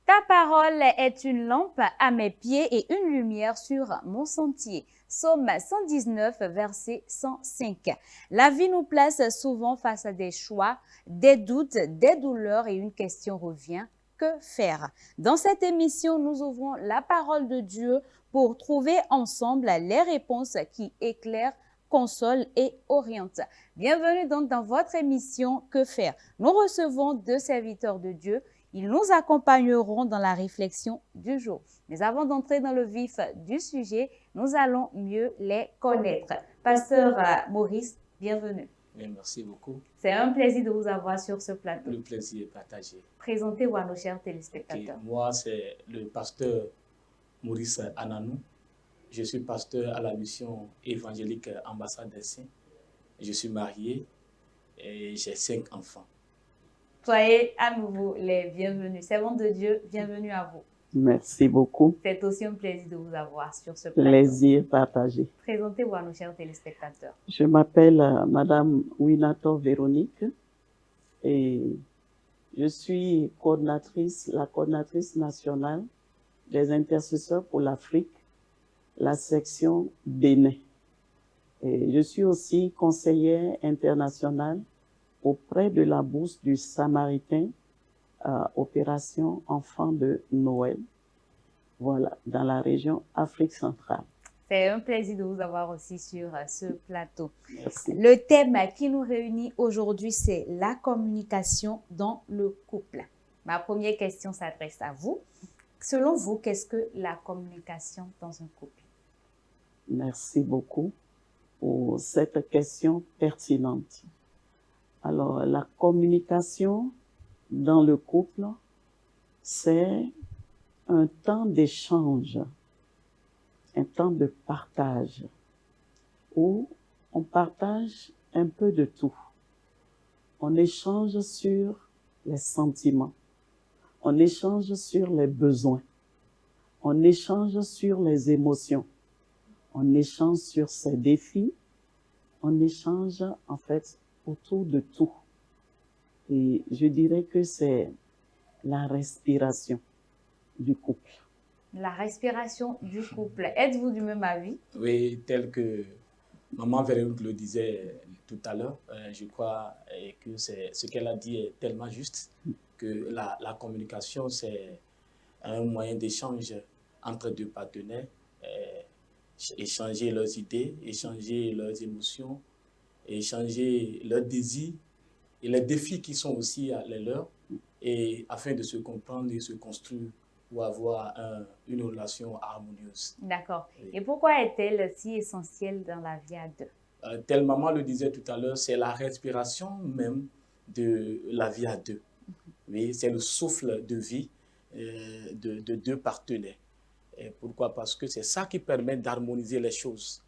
Ta parole est une lampe à mes pieds et une lumière sur mon sentier. Psaume 119, verset 105. La vie nous place souvent face à des choix, des doutes, des douleurs et une question revient. Que faire? Dans cette émission, nous ouvrons la parole de Dieu pour trouver ensemble les réponses qui éclairent, consolent et orientent. Bienvenue donc dans votre émission Que faire? Nous recevons deux serviteurs de Dieu. Ils nous accompagneront dans la réflexion du jour. Mais avant d'entrer dans le vif du sujet, nous allons mieux les connaître. Pasteur Maurice, bienvenue. Bien, merci beaucoup. C'est un plaisir de vous avoir sur ce plateau. Le plaisir est partagé. Présentez-vous à nos chers téléspectateurs. Okay. Moi, c'est le pasteur Maurice Ananou. Je suis pasteur à la mission évangélique Ambassade des Saints. Je suis marié et j'ai 5 enfants. Soyez à nouveau les bienvenus. Servants de Dieu, bienvenue à vous. Merci beaucoup. C'est aussi un plaisir de vous avoir sur ce plateau. Plaisir partagé. Présentez-vous à nos chers téléspectateurs. Je m'appelle Madame Winato Véronique et je suis la coordinatrice nationale des intercesseurs pour l'Afrique, la section Bénin. Et je suis aussi conseillère internationale auprès de la bourse du Samaritain, opération Enfants de Noël, voilà, dans la région Afrique centrale. C'est un plaisir de vous avoir aussi sur ce plateau. Merci. Le thème qui nous réunit aujourd'hui, c'est la communication dans le couple. Ma première question s'adresse à vous. Selon vous, qu'est-ce que la communication dans un couple? Merci beaucoup pour cette question pertinente. Alors, la communication dans le couple, c'est un temps d'échange, un temps de partage, où on partage un peu de tout. On échange sur les sentiments, on échange sur les besoins, on échange sur les émotions, on échange sur ses défis, on échange en fait autour de tout. Et je dirais que c'est la respiration du couple. La respiration du couple. Êtes-vous du même avis? Oui, tel que Maman Véronique le disait tout à l'heure, je crois que ce qu'elle a dit est tellement juste que la communication, c'est un moyen d'échange entre deux partenaires, échanger leurs idées, échanger leurs émotions, échanger leurs désirs et les défis qui sont aussi les leurs, et afin de se comprendre et se construire pour avoir une relation harmonieuse. D'accord. Oui. Et pourquoi est-elle si essentielle dans la vie à deux? Tel maman le disait tout à l'heure, c'est la respiration même de la vie à deux. Oui, c'est le souffle de vie de deux partenaires. Et pourquoi? Parce que c'est ça qui permet d'harmoniser les choses.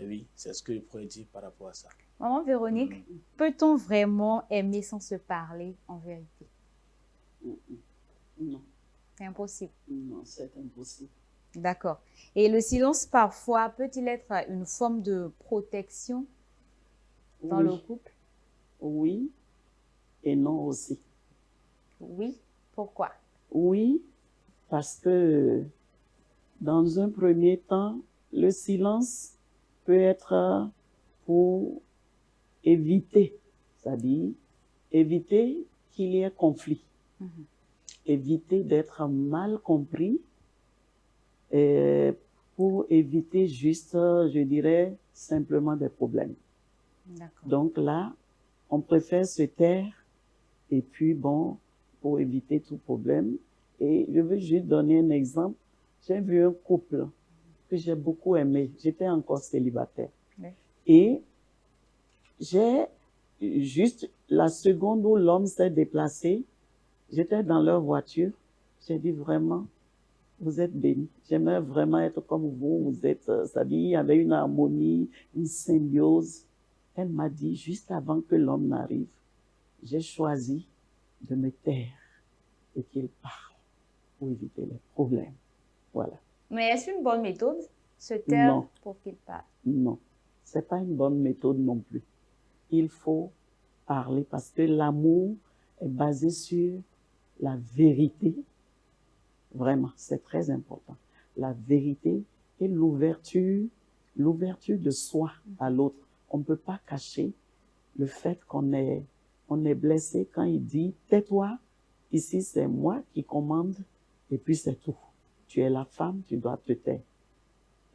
Oui, c'est ce que je pourrais dire par rapport à ça. Maman Véronique, peut-on vraiment aimer sans se parler en vérité? Non. C'est impossible. Non, c'est impossible. D'accord. Et le silence, parfois, peut-il être une forme de protection dans Oui. le couple? Oui et non aussi. Oui. Pourquoi? Oui, parce que dans un premier temps, le silence peut être pour éviter, c'est-à-dire éviter qu'il y ait conflit, éviter d'être mal compris, et pour éviter juste, je dirais, simplement des problèmes. D'accord. Donc là, on préfère se taire et puis bon, pour éviter tout problème. Et je veux juste donner un exemple. J'ai vu un couple que j'ai beaucoup aimé. J'étais encore célibataire. Oui. Et j'ai juste la seconde où l'homme s'est déplacé, j'étais dans leur voiture. J'ai dit vraiment, vous êtes bénis. J'aimerais vraiment être comme vous. Vous êtes, c'est-à-dire, il y avait une harmonie, une symbiose. Elle m'a dit, juste avant que l'homme n'arrive, j'ai choisi de me taire et qu'il parle pour éviter les problèmes. Voilà. Mais est-ce une bonne méthode, se taire Non. pour qu'il parle? Non, c'est pas une bonne méthode non plus. Il faut parler parce que l'amour est basé sur la vérité Vraiment, c'est très important. La vérité et l'ouverture de soi à l'autre. On ne peut pas cacher le fait qu'on est blessé quand il dit « tais-toi, ici c'est moi qui commande et puis c'est tout. Tu es la femme, tu dois te taire. »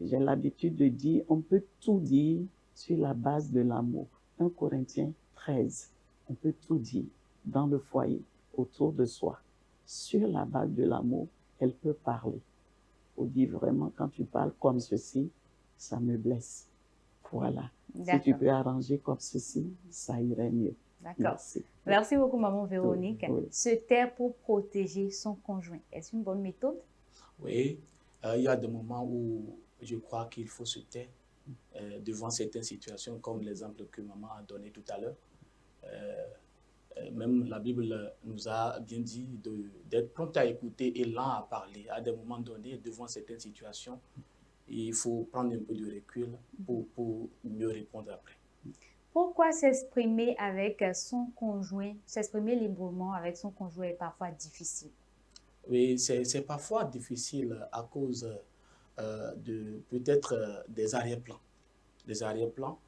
J'ai l'habitude de dire « on peut tout dire sur la base de l'amour. » 1 Corinthiens 13, on peut tout dire dans le foyer, autour de soi. Sur la base de l'amour, elle peut parler. Il faut dire vraiment, quand tu parles comme ceci, ça me blesse. Voilà. Si tu peux arranger comme ceci, ça irait mieux. D'accord. Merci. Merci beaucoup, maman Véronique. Oui. Se taire pour protéger son conjoint, est-ce une bonne méthode? Oui, il y a des moments où je crois qu'il faut se taire devant certaines situations, comme l'exemple que maman a donné tout à l'heure. Même la Bible nous a bien dit d'être prompt à écouter et lent à parler. À des moments donnés, devant certaines situations, il faut prendre un peu de recul pour mieux répondre après. Pourquoi s'exprimer avec son conjoint, s'exprimer librement avec son conjoint est parfois difficile? Oui, c'est parfois difficile à cause de peut-être des arrière-plans. Des arrière-plans.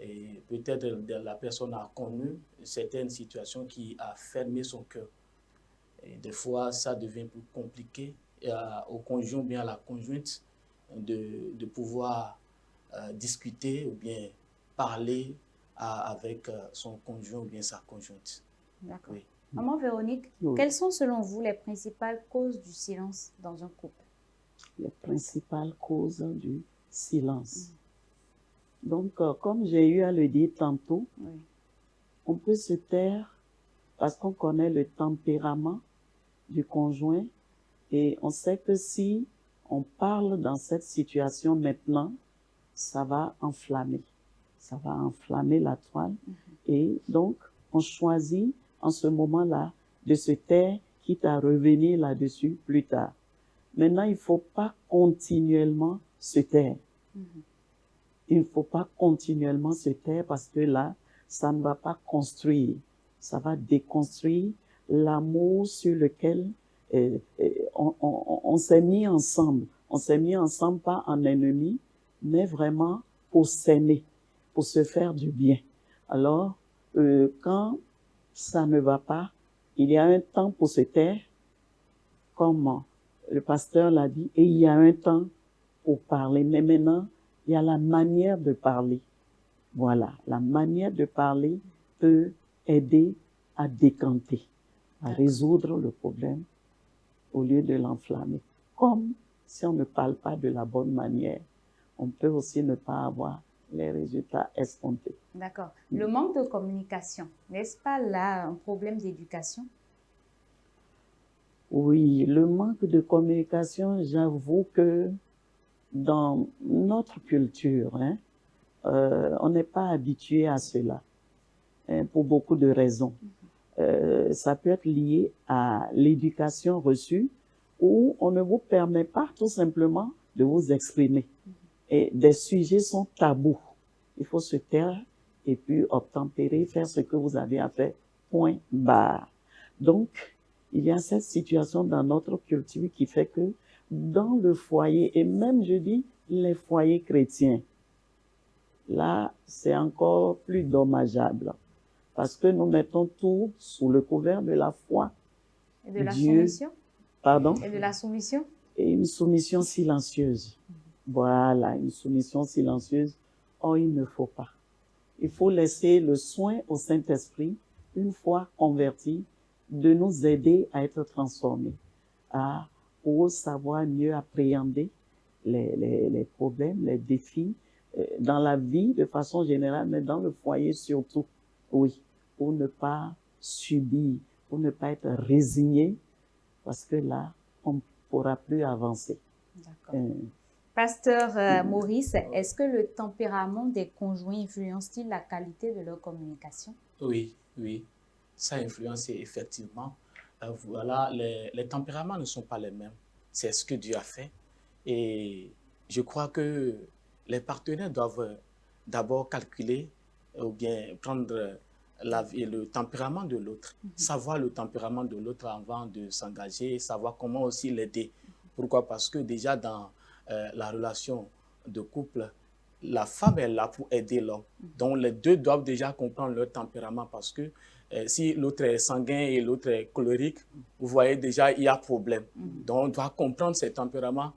Et peut-être la personne a connu certaines situations qui a fermé son cœur. Et des fois, ça devient plus compliqué au conjoint ou bien à la conjointe de pouvoir discuter ou bien parler avec son conjoint ou bien sa conjointe. D'accord. Oui. Maman Véronique, quelles sont selon vous les principales causes du silence dans un couple? Les principales causes du silence. Donc, comme j'ai eu à le dire tantôt, on peut se taire parce qu'on connaît le tempérament du conjoint et on sait que si on parle dans cette situation maintenant, ça va enflammer. Ça va enflammer la toile. Et donc, on choisit en ce moment-là de se taire, quitte à revenir là-dessus plus tard. Maintenant, il ne faut pas continuellement se taire. Il ne faut pas continuellement se taire parce que là, ça ne va pas construire. Ça va déconstruire l'amour sur lequel on s'est mis ensemble. On s'est mis ensemble pas en ennemis, mais vraiment pour s'aimer, pour se faire du bien. Alors, quand ça ne va pas, il y a un temps pour se taire, comme le pasteur l'a dit, et il y a un temps pour parler. Mais maintenant, il y a la manière de parler. Voilà, la manière de parler peut aider à décanter, à résoudre le problème au lieu de l'enflammer. Comme si on ne parle pas de la bonne manière, on peut aussi ne pas avoir les résultats escomptés. D'accord. Le manque de communication, n'est-ce pas là un problème d'éducation? Oui, le manque de communication, j'avoue que dans notre culture, on n'est pas habitué à cela, pour beaucoup de raisons. Ça peut être lié à l'éducation reçue où on ne vous permet pas tout simplement de vous exprimer. Et des sujets sont tabous. Il faut se taire et puis obtempérer, faire ce que vous avez à faire, point barre. Donc, il y a cette situation dans notre culture qui fait que dans le foyer, et même je dis les foyers chrétiens, là, c'est encore plus dommageable. Parce que nous mettons tout sous le couvert de la foi. Et de la soumission? Pardon? Et de la soumission? Et une soumission silencieuse. Voilà, une soumission silencieuse. Oh, il ne faut pas. Il faut laisser le soin au Saint-Esprit, une fois converti, de nous aider à être transformés, pour savoir mieux appréhender les problèmes, les défis dans la vie de façon générale, mais dans le foyer surtout. Oui, pour ne pas subir, pour ne pas être résigné, parce que là, on ne pourra plus avancer. D'accord. Pasteur Maurice, est-ce que le tempérament des conjoints influence-t-il la qualité de leur communication? Oui, oui, ça influence effectivement. Voilà, les tempéraments ne sont pas les mêmes. C'est ce que Dieu a fait. Et je crois que les partenaires doivent d'abord calculer ou bien prendre la vie et le tempérament de l'autre. Savoir le tempérament de l'autre avant de s'engager, savoir comment aussi l'aider. Pourquoi? Parce que déjà dans la relation de couple, la femme est là pour aider l'homme. Donc les deux doivent déjà comprendre leur tempérament parce que si l'autre est sanguin et l'autre est colérique, vous voyez déjà il y a problème. Donc on doit comprendre ses tempéraments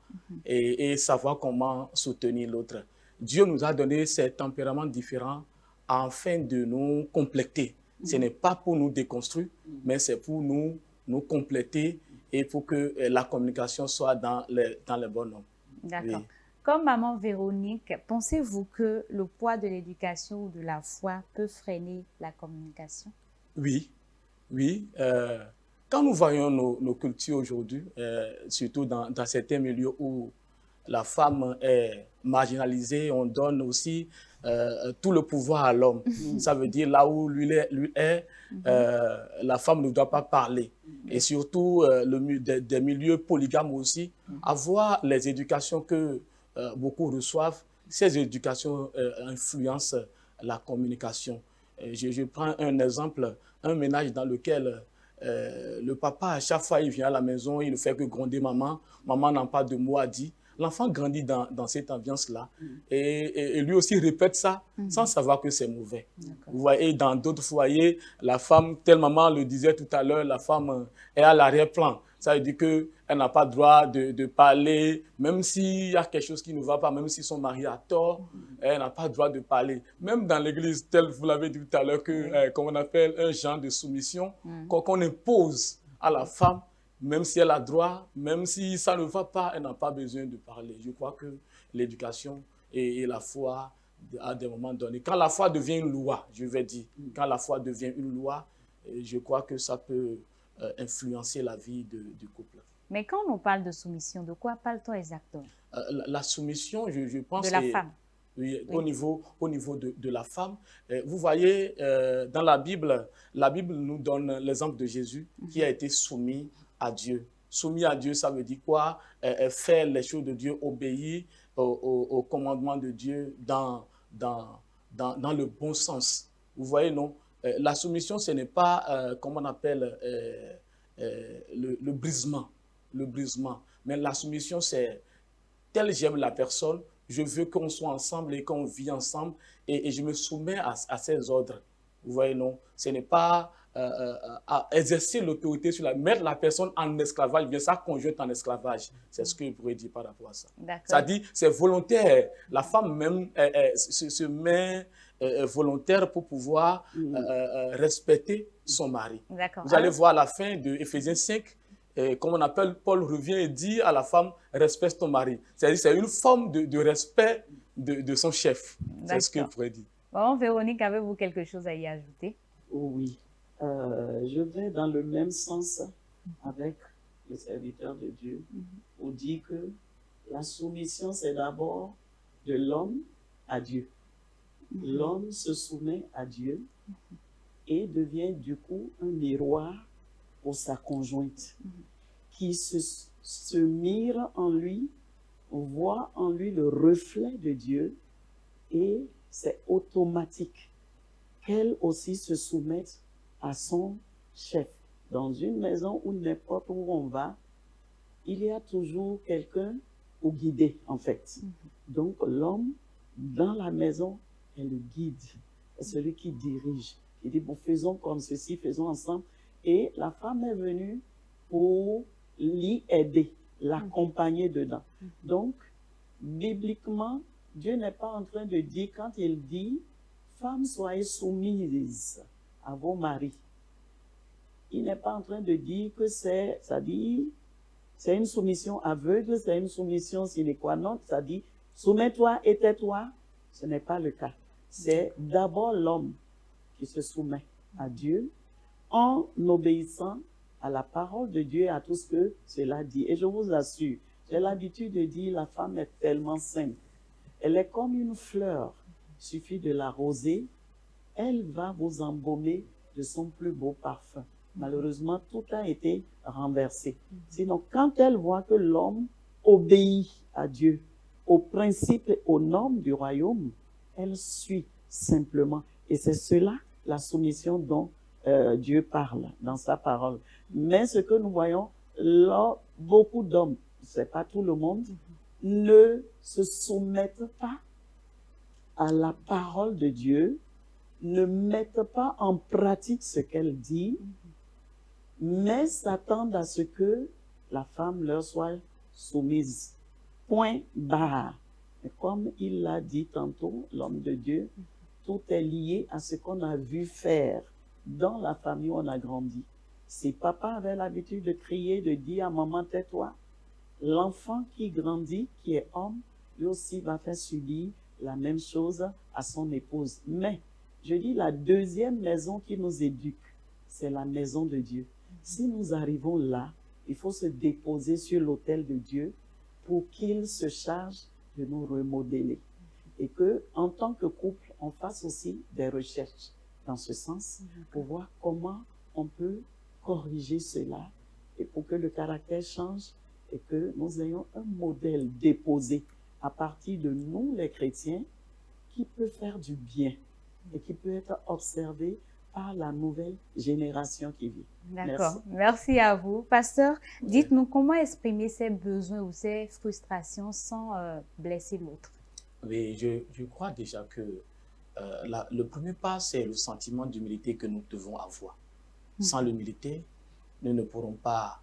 et savoir comment soutenir l'autre. Dieu nous a donné ces tempéraments différents afin de nous compléter. Ce n'est pas pour nous déconstruire, mais c'est pour nous compléter et pour que la communication soit dans les bons noms. D'accord. Oui. Comme maman Véronique, pensez-vous que le poids de l'éducation ou de la foi peut freiner la communication? Oui, oui. Quand nous voyons nos cultures aujourd'hui, surtout dans certains milieux où la femme est marginalisée, on donne aussi tout le pouvoir à l'homme. Ça veut dire là où lui est, la femme ne doit pas parler. Et surtout des milieux polygames aussi, avoir les éducations que beaucoup reçoivent, ces éducations influencent la communication. Je prends un exemple, un ménage dans lequel le papa, à chaque fois, il vient à la maison, il ne fait que gronder maman. Maman n'a pas de mots à dire. L'enfant grandit dans cette ambiance-là et lui aussi répète ça sans savoir que c'est mauvais. Vous voyez, dans d'autres foyers, la femme, telle maman le disait tout à l'heure, la femme est à l'arrière-plan. Ça veut dire qu'elle n'a pas le droit de parler, même s'il y a quelque chose qui ne va pas, même si son mari a tort, elle n'a pas le droit de parler. Même dans l'église, tel vous l'avez dit tout à l'heure, comme on appelle un genre de soumission, qu'on impose à la femme, même si elle a droit, même si ça ne va pas, elle n'a pas besoin de parler. Je crois que l'éducation et la foi, à des moments donnés, quand la foi devient une loi, je vais dire, quand la foi devient une loi, je crois que ça peut influencer la vie du couple. Mais quand on parle de soumission, de quoi parle-t-on exactement? La soumission, je pense... De la femme. Oui, oui. Au niveau de la femme. Vous voyez, dans la Bible nous donne l'exemple de Jésus qui a été soumis à Dieu. Soumis à Dieu, ça veut dire quoi? Faire les choses de Dieu, obéir au commandement de Dieu dans le bon sens. Vous voyez, non? La soumission, ce n'est pas, comment on appelle, le brisement. Le brisement. Mais la soumission, c'est tel j'aime la personne, je veux qu'on soit ensemble et qu'on vit ensemble et je me soumets à ces ordres. Vous voyez, non? Ce n'est pas à exercer l'autorité sur mettre la personne en esclavage, bien sa conjointe en esclavage. C'est ce que je pourrais dire par rapport à ça. Ça dit, c'est volontaire. La femme même se met volontaire pour pouvoir respecter son mari. Vous allez voir à la fin de Éphésiens 5, comme on appelle, Paul revient et dit à la femme, respecte ton mari. C'est-à-dire c'est une forme de respect de son chef. C'est ce que je pourrais dire. Bon, Véronique, avez-vous quelque chose à y ajouter? Oui. Je vais dans le même sens avec le serviteur de Dieu pour dire que la soumission, c'est d'abord de l'homme à Dieu. L'homme se soumet à Dieu et devient du coup un miroir pour sa conjointe qui se mire en lui, voit en lui le reflet de Dieu et c'est automatique qu'elle aussi se soumette à son chef. Dans une maison ou n'importe où on va, il y a toujours quelqu'un pour guider en fait. Donc l'homme dans la maison est le guide, est celui qui dirige. Il dit bon, faisons comme ceci, faisons ensemble. Et la femme est venue pour l'y aider, l'accompagner dedans. Donc, bibliquement, Dieu n'est pas en train de dire, quand il dit, femmes, soyez soumises à vos maris. Il n'est pas en train de dire que c'est une soumission aveugle, c'est une soumission sine qua non. Ça dit, soumets-toi et tais-toi. Ce n'est pas le cas. C'est d'abord l'homme qui se soumet à Dieu en obéissant à la parole de Dieu et à tout ce que cela dit. Et je vous assure, j'ai l'habitude de dire, la femme est tellement sainte. Elle est comme une fleur. Il suffit de l'arroser. Elle va vous embaumer de son plus beau parfum. Malheureusement, tout a été renversé. Sinon, quand elle voit que l'homme obéit à Dieu, aux principes et aux normes du royaume, elle suit simplement. Et c'est cela la soumission dont Dieu parle dans sa parole. Mais ce que nous voyons, là, beaucoup d'hommes, c'est pas tout le monde, ne se soumettent pas à la parole de Dieu, ne mettent pas en pratique ce qu'elle dit, mais s'attendent à ce que la femme leur soit soumise. Point barre. Et comme il l'a dit tantôt, l'homme de Dieu, tout est lié à ce qu'on a vu faire dans la famille où on a grandi. Si papa avait l'habitude de crier, de dire à maman, tais-toi, l'enfant qui grandit, qui est homme, lui aussi va faire subir la même chose à son épouse. Mais, je dis, la deuxième maison qui nous éduque, c'est la maison de Dieu. Si nous arrivons là, il faut se déposer sur l'autel de Dieu pour qu'il se charge de nous remodeler. Et que, en tant que couple, on fasse aussi des recherches dans ce sens pour voir comment on peut corriger cela et pour que le caractère change et que nous ayons un modèle déposé à partir de nous, les chrétiens, qui peut faire du bien et qui peut être observé par la nouvelle génération qui vit. D'accord. Merci à vous. Pasteur, dites-nous comment exprimer ses besoins ou ses frustrations sans blesser l'autre. Oui, je crois déjà que le premier pas, c'est le sentiment d'humilité que nous devons avoir. Sans l'humilité, nous ne pourrons pas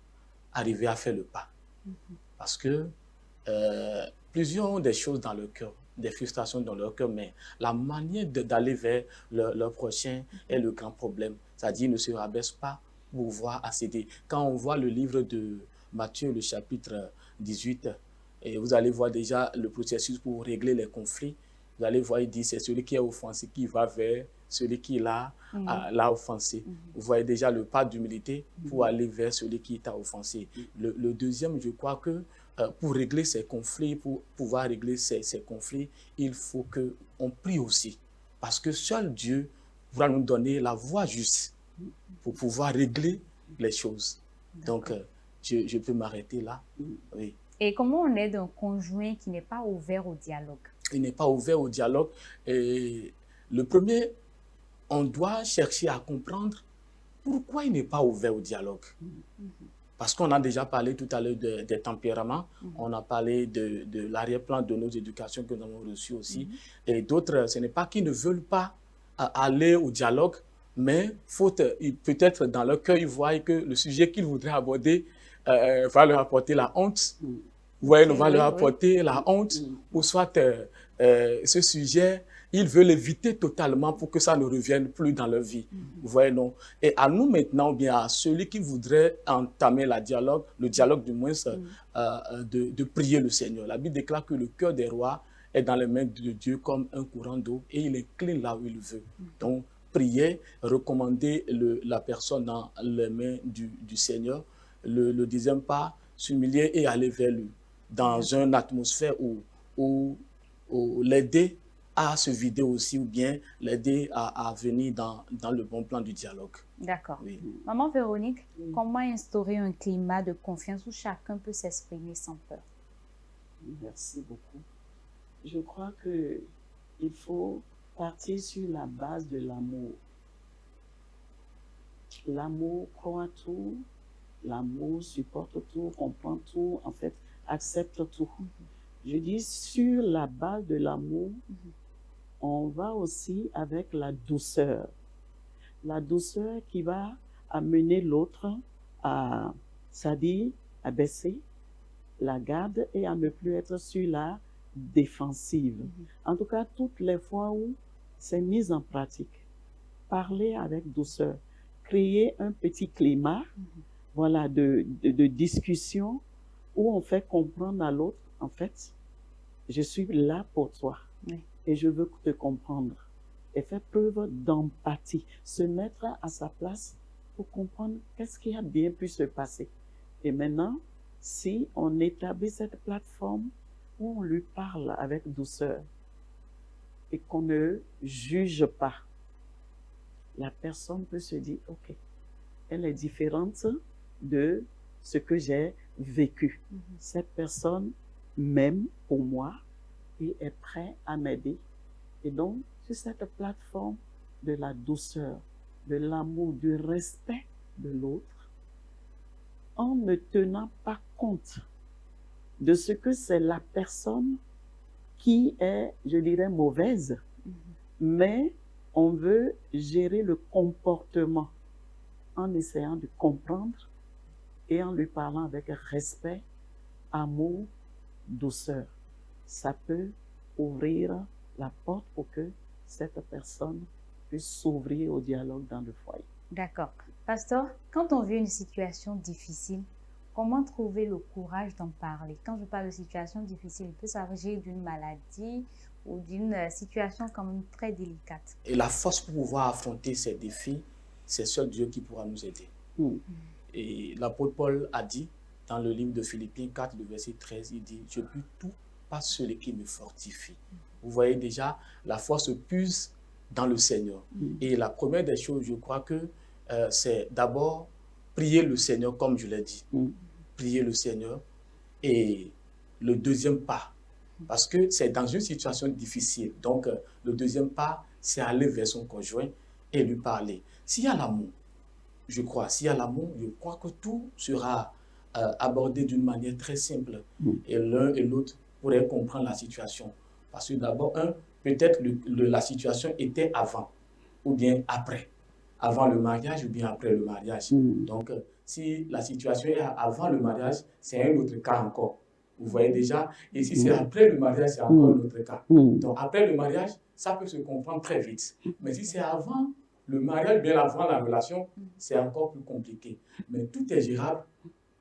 arriver à faire le pas. Parce que plusieurs ont des choses dans leur cœur, des frustrations dans leur cœur, mais la manière d'aller vers leur prochain est le grand problème. C'est-à-dire, ne se rabaisse pas pour voir à céder. Quand on voit le livre de Matthieu, le chapitre 18, et vous allez voir déjà le processus pour régler les conflits. Vous allez voir, il dit, c'est celui qui est offensé qui va vers celui qui l'a offensé. Vous voyez déjà le pas d'humilité pour aller vers celui qui t'a offensé. Le deuxième, je crois que pour régler ces conflits, pour pouvoir régler ces conflits, il faut qu'on prie aussi. Parce que seul Dieu pourra nous donner la voie juste pour pouvoir régler les choses. Donc, je peux m'arrêter là. Oui. Et comment on aide un conjoint qui n'est pas ouvert au dialogue? Il n'est pas ouvert au dialogue. Et le premier, on doit chercher à comprendre pourquoi il n'est pas ouvert au dialogue. Parce qu'on a déjà parlé tout à l'heure des tempéraments, on a parlé de l'arrière-plan de nos éducations que nous avons reçues aussi. Et d'autres, ce n'est pas qu'ils ne veulent pas aller au dialogue, mais peut-être dans leur cœur, ils voient que le sujet qu'ils voudraient aborder va leur apporter la honte. Vous voyez, on va leur apporter la honte, ou soit ce sujet, ils veulent l'éviter totalement pour que ça ne revienne plus dans leur vie. Vous voyez, non? Et à nous maintenant, ou bien à celui qui voudrait entamer le dialogue du moins, de prier le Seigneur. La Bible déclare que le cœur des rois est dans les mains de Dieu comme un courant d'eau et il incline là où il veut. Donc, prier, recommander la personne dans les mains du Seigneur. Le deuxième pas, s'humilier et aller vers lui dans une atmosphère où l'aider à se vider aussi ou bien l'aider à venir dans le bon plan du dialogue. D'accord. Oui. Maman Véronique, comment instaurer un climat de confiance où chacun peut s'exprimer sans peur? Merci beaucoup. Je crois qu'il faut partir sur la base de l'amour. L'amour croit tout, l'amour supporte tout, comprend tout, en fait, accepte tout. Je dis, sur la base de l'amour, on va aussi avec la douceur. La douceur qui va amener l'autre à, c'est-à-dire, à baisser la garde et à ne plus être sur la défensive. En tout cas, toutes les fois où c'est mis en pratique, parler avec douceur, créer un petit climat, voilà, de discussion où on fait comprendre à l'autre, en fait, je suis là pour toi et je veux te comprendre. Et faire preuve d'empathie, se mettre à sa place pour comprendre qu'est-ce qui a bien pu se passer. Et maintenant, si on établit cette plateforme où on lui parle avec douceur et qu'on ne juge pas, la personne peut se dire, ok, elle est différente de ce que j'ai vécu. Cette personne m'aime pour moi et est prête à m'aider. Et donc, sur cette plateforme, de la douceur, de l'amour, du respect de l'autre, en ne tenant pas compte de ce que c'est la personne qui est, je dirais, mauvaise, mais on veut gérer le comportement en essayant de comprendre et en lui parlant avec respect, amour, douceur. Ça peut ouvrir la porte pour que cette personne puisse s'ouvrir au dialogue dans le foyer. D'accord. Pasteur, quand on vit une situation difficile, comment trouver le courage d'en parler? Quand je parle de situation difficile, il peut s'agir d'une maladie ou d'une situation quand même très délicate. Et la force pour pouvoir affronter ces défis, c'est seul Dieu qui pourra nous aider. Et l'apôtre Paul a dit dans le livre de Philippiens 4, le verset 13, il dit « Je puis tout par celui qui me fortifie ». Vous voyez déjà, la force se puise dans le Seigneur. Et la première des choses, je crois que c'est d'abord prier le Seigneur, comme je l'ai dit. Prier le Seigneur. Et le deuxième pas, parce que c'est dans une situation difficile. Donc, le deuxième pas, c'est aller vers son conjoint et lui parler. S'il y a l'amour, je crois que tout sera abordé d'une manière très simple. Et l'un et l'autre pourraient comprendre la situation. Parce que d'abord, peut-être la situation était avant ou bien après. Avant le mariage ou bien après le mariage. Donc, si la situation est avant le mariage, c'est un autre cas encore. Vous voyez déjà. Et si c'est après le mariage, c'est encore un autre cas. Donc, après le mariage, ça peut se comprendre très vite. Mais si c'est avant le mariage, bien avant la relation, c'est encore plus compliqué. Mais tout est gérable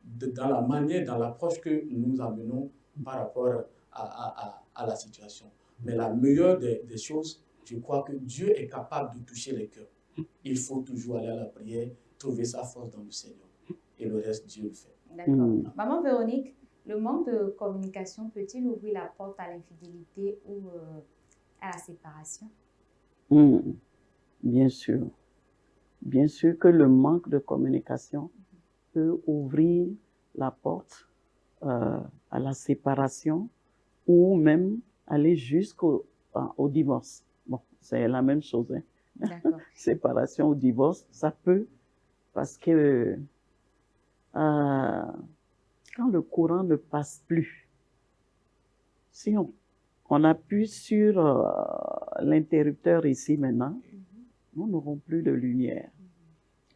dans la manière, dans l'approche que nous amenons par rapport à la situation. Mais la meilleure des choses, je crois que Dieu est capable de toucher les cœurs. Il faut toujours aller à la prière, trouver sa force dans le Seigneur. Et le reste, Dieu le fait. D'accord. Maman Véronique, le manque de communication peut-il ouvrir la porte à l'infidélité ou à la séparation? Bien sûr. Bien sûr que le manque de communication peut ouvrir la porte à la séparation ou même aller jusqu'au divorce. Bon, c'est la même chose. Hein. Séparation ou divorce, ça peut, parce que quand le courant ne passe plus, si on appuie sur l'interrupteur ici maintenant, nous n'aurons plus de lumière.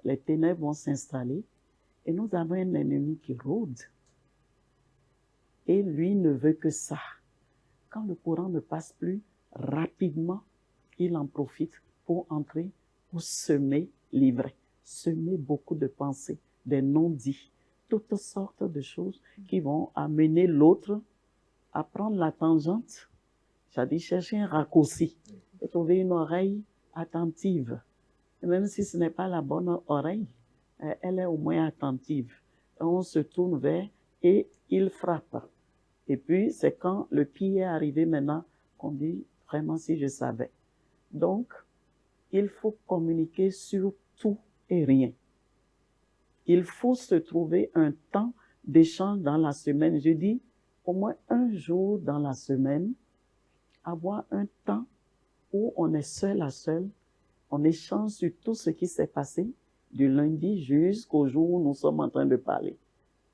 Les ténèbres vont s'installer et nous avons un ennemi qui rôde. Et lui ne veut que ça. Quand le courant ne passe plus, rapidement, il en profite pour entrer, pour semer l'ivraie, semer beaucoup de pensées, des non-dits, toutes sortes de choses qui vont amener l'autre à prendre la tangente, c'est-à-dire chercher un raccourci et trouver une oreille attentive. Et même si ce n'est pas la bonne oreille, elle est au moins attentive. Et on se tourne vers et il frappe. Et puis, c'est quand le pied est arrivé maintenant qu'on dit vraiment si je savais. Donc, il faut communiquer sur tout et rien. Il faut se trouver un temps d'échange dans la semaine. Je dis au moins un jour dans la semaine, avoir un temps où on est seul à seul, on échange sur tout ce qui s'est passé du lundi jusqu'au jour où nous sommes en train de parler.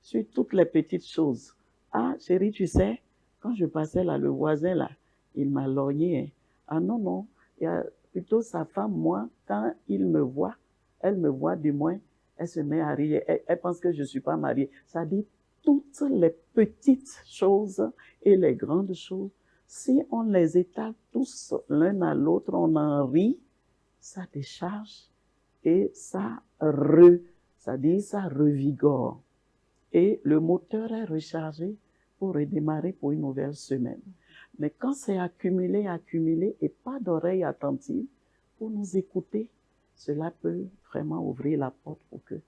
Sur toutes les petites choses. Ah, chérie, tu sais, quand je passais là, le voisin là, il m'a lorgné. Hein. Ah non, il y a plutôt sa femme, moi, quand il me voit, elle me voit du moins, elle se met à rire, elle pense que je ne suis pas mariée. Ça dit toutes les petites choses et les grandes choses. Si on les étale tous l'un à l'autre, on en rit, ça décharge et ça revigore. Et le moteur est rechargé pour redémarrer pour une nouvelle semaine. Mais quand c'est accumulé et pas d'oreille attentive pour nous écouter, cela peut vraiment ouvrir la porte pour que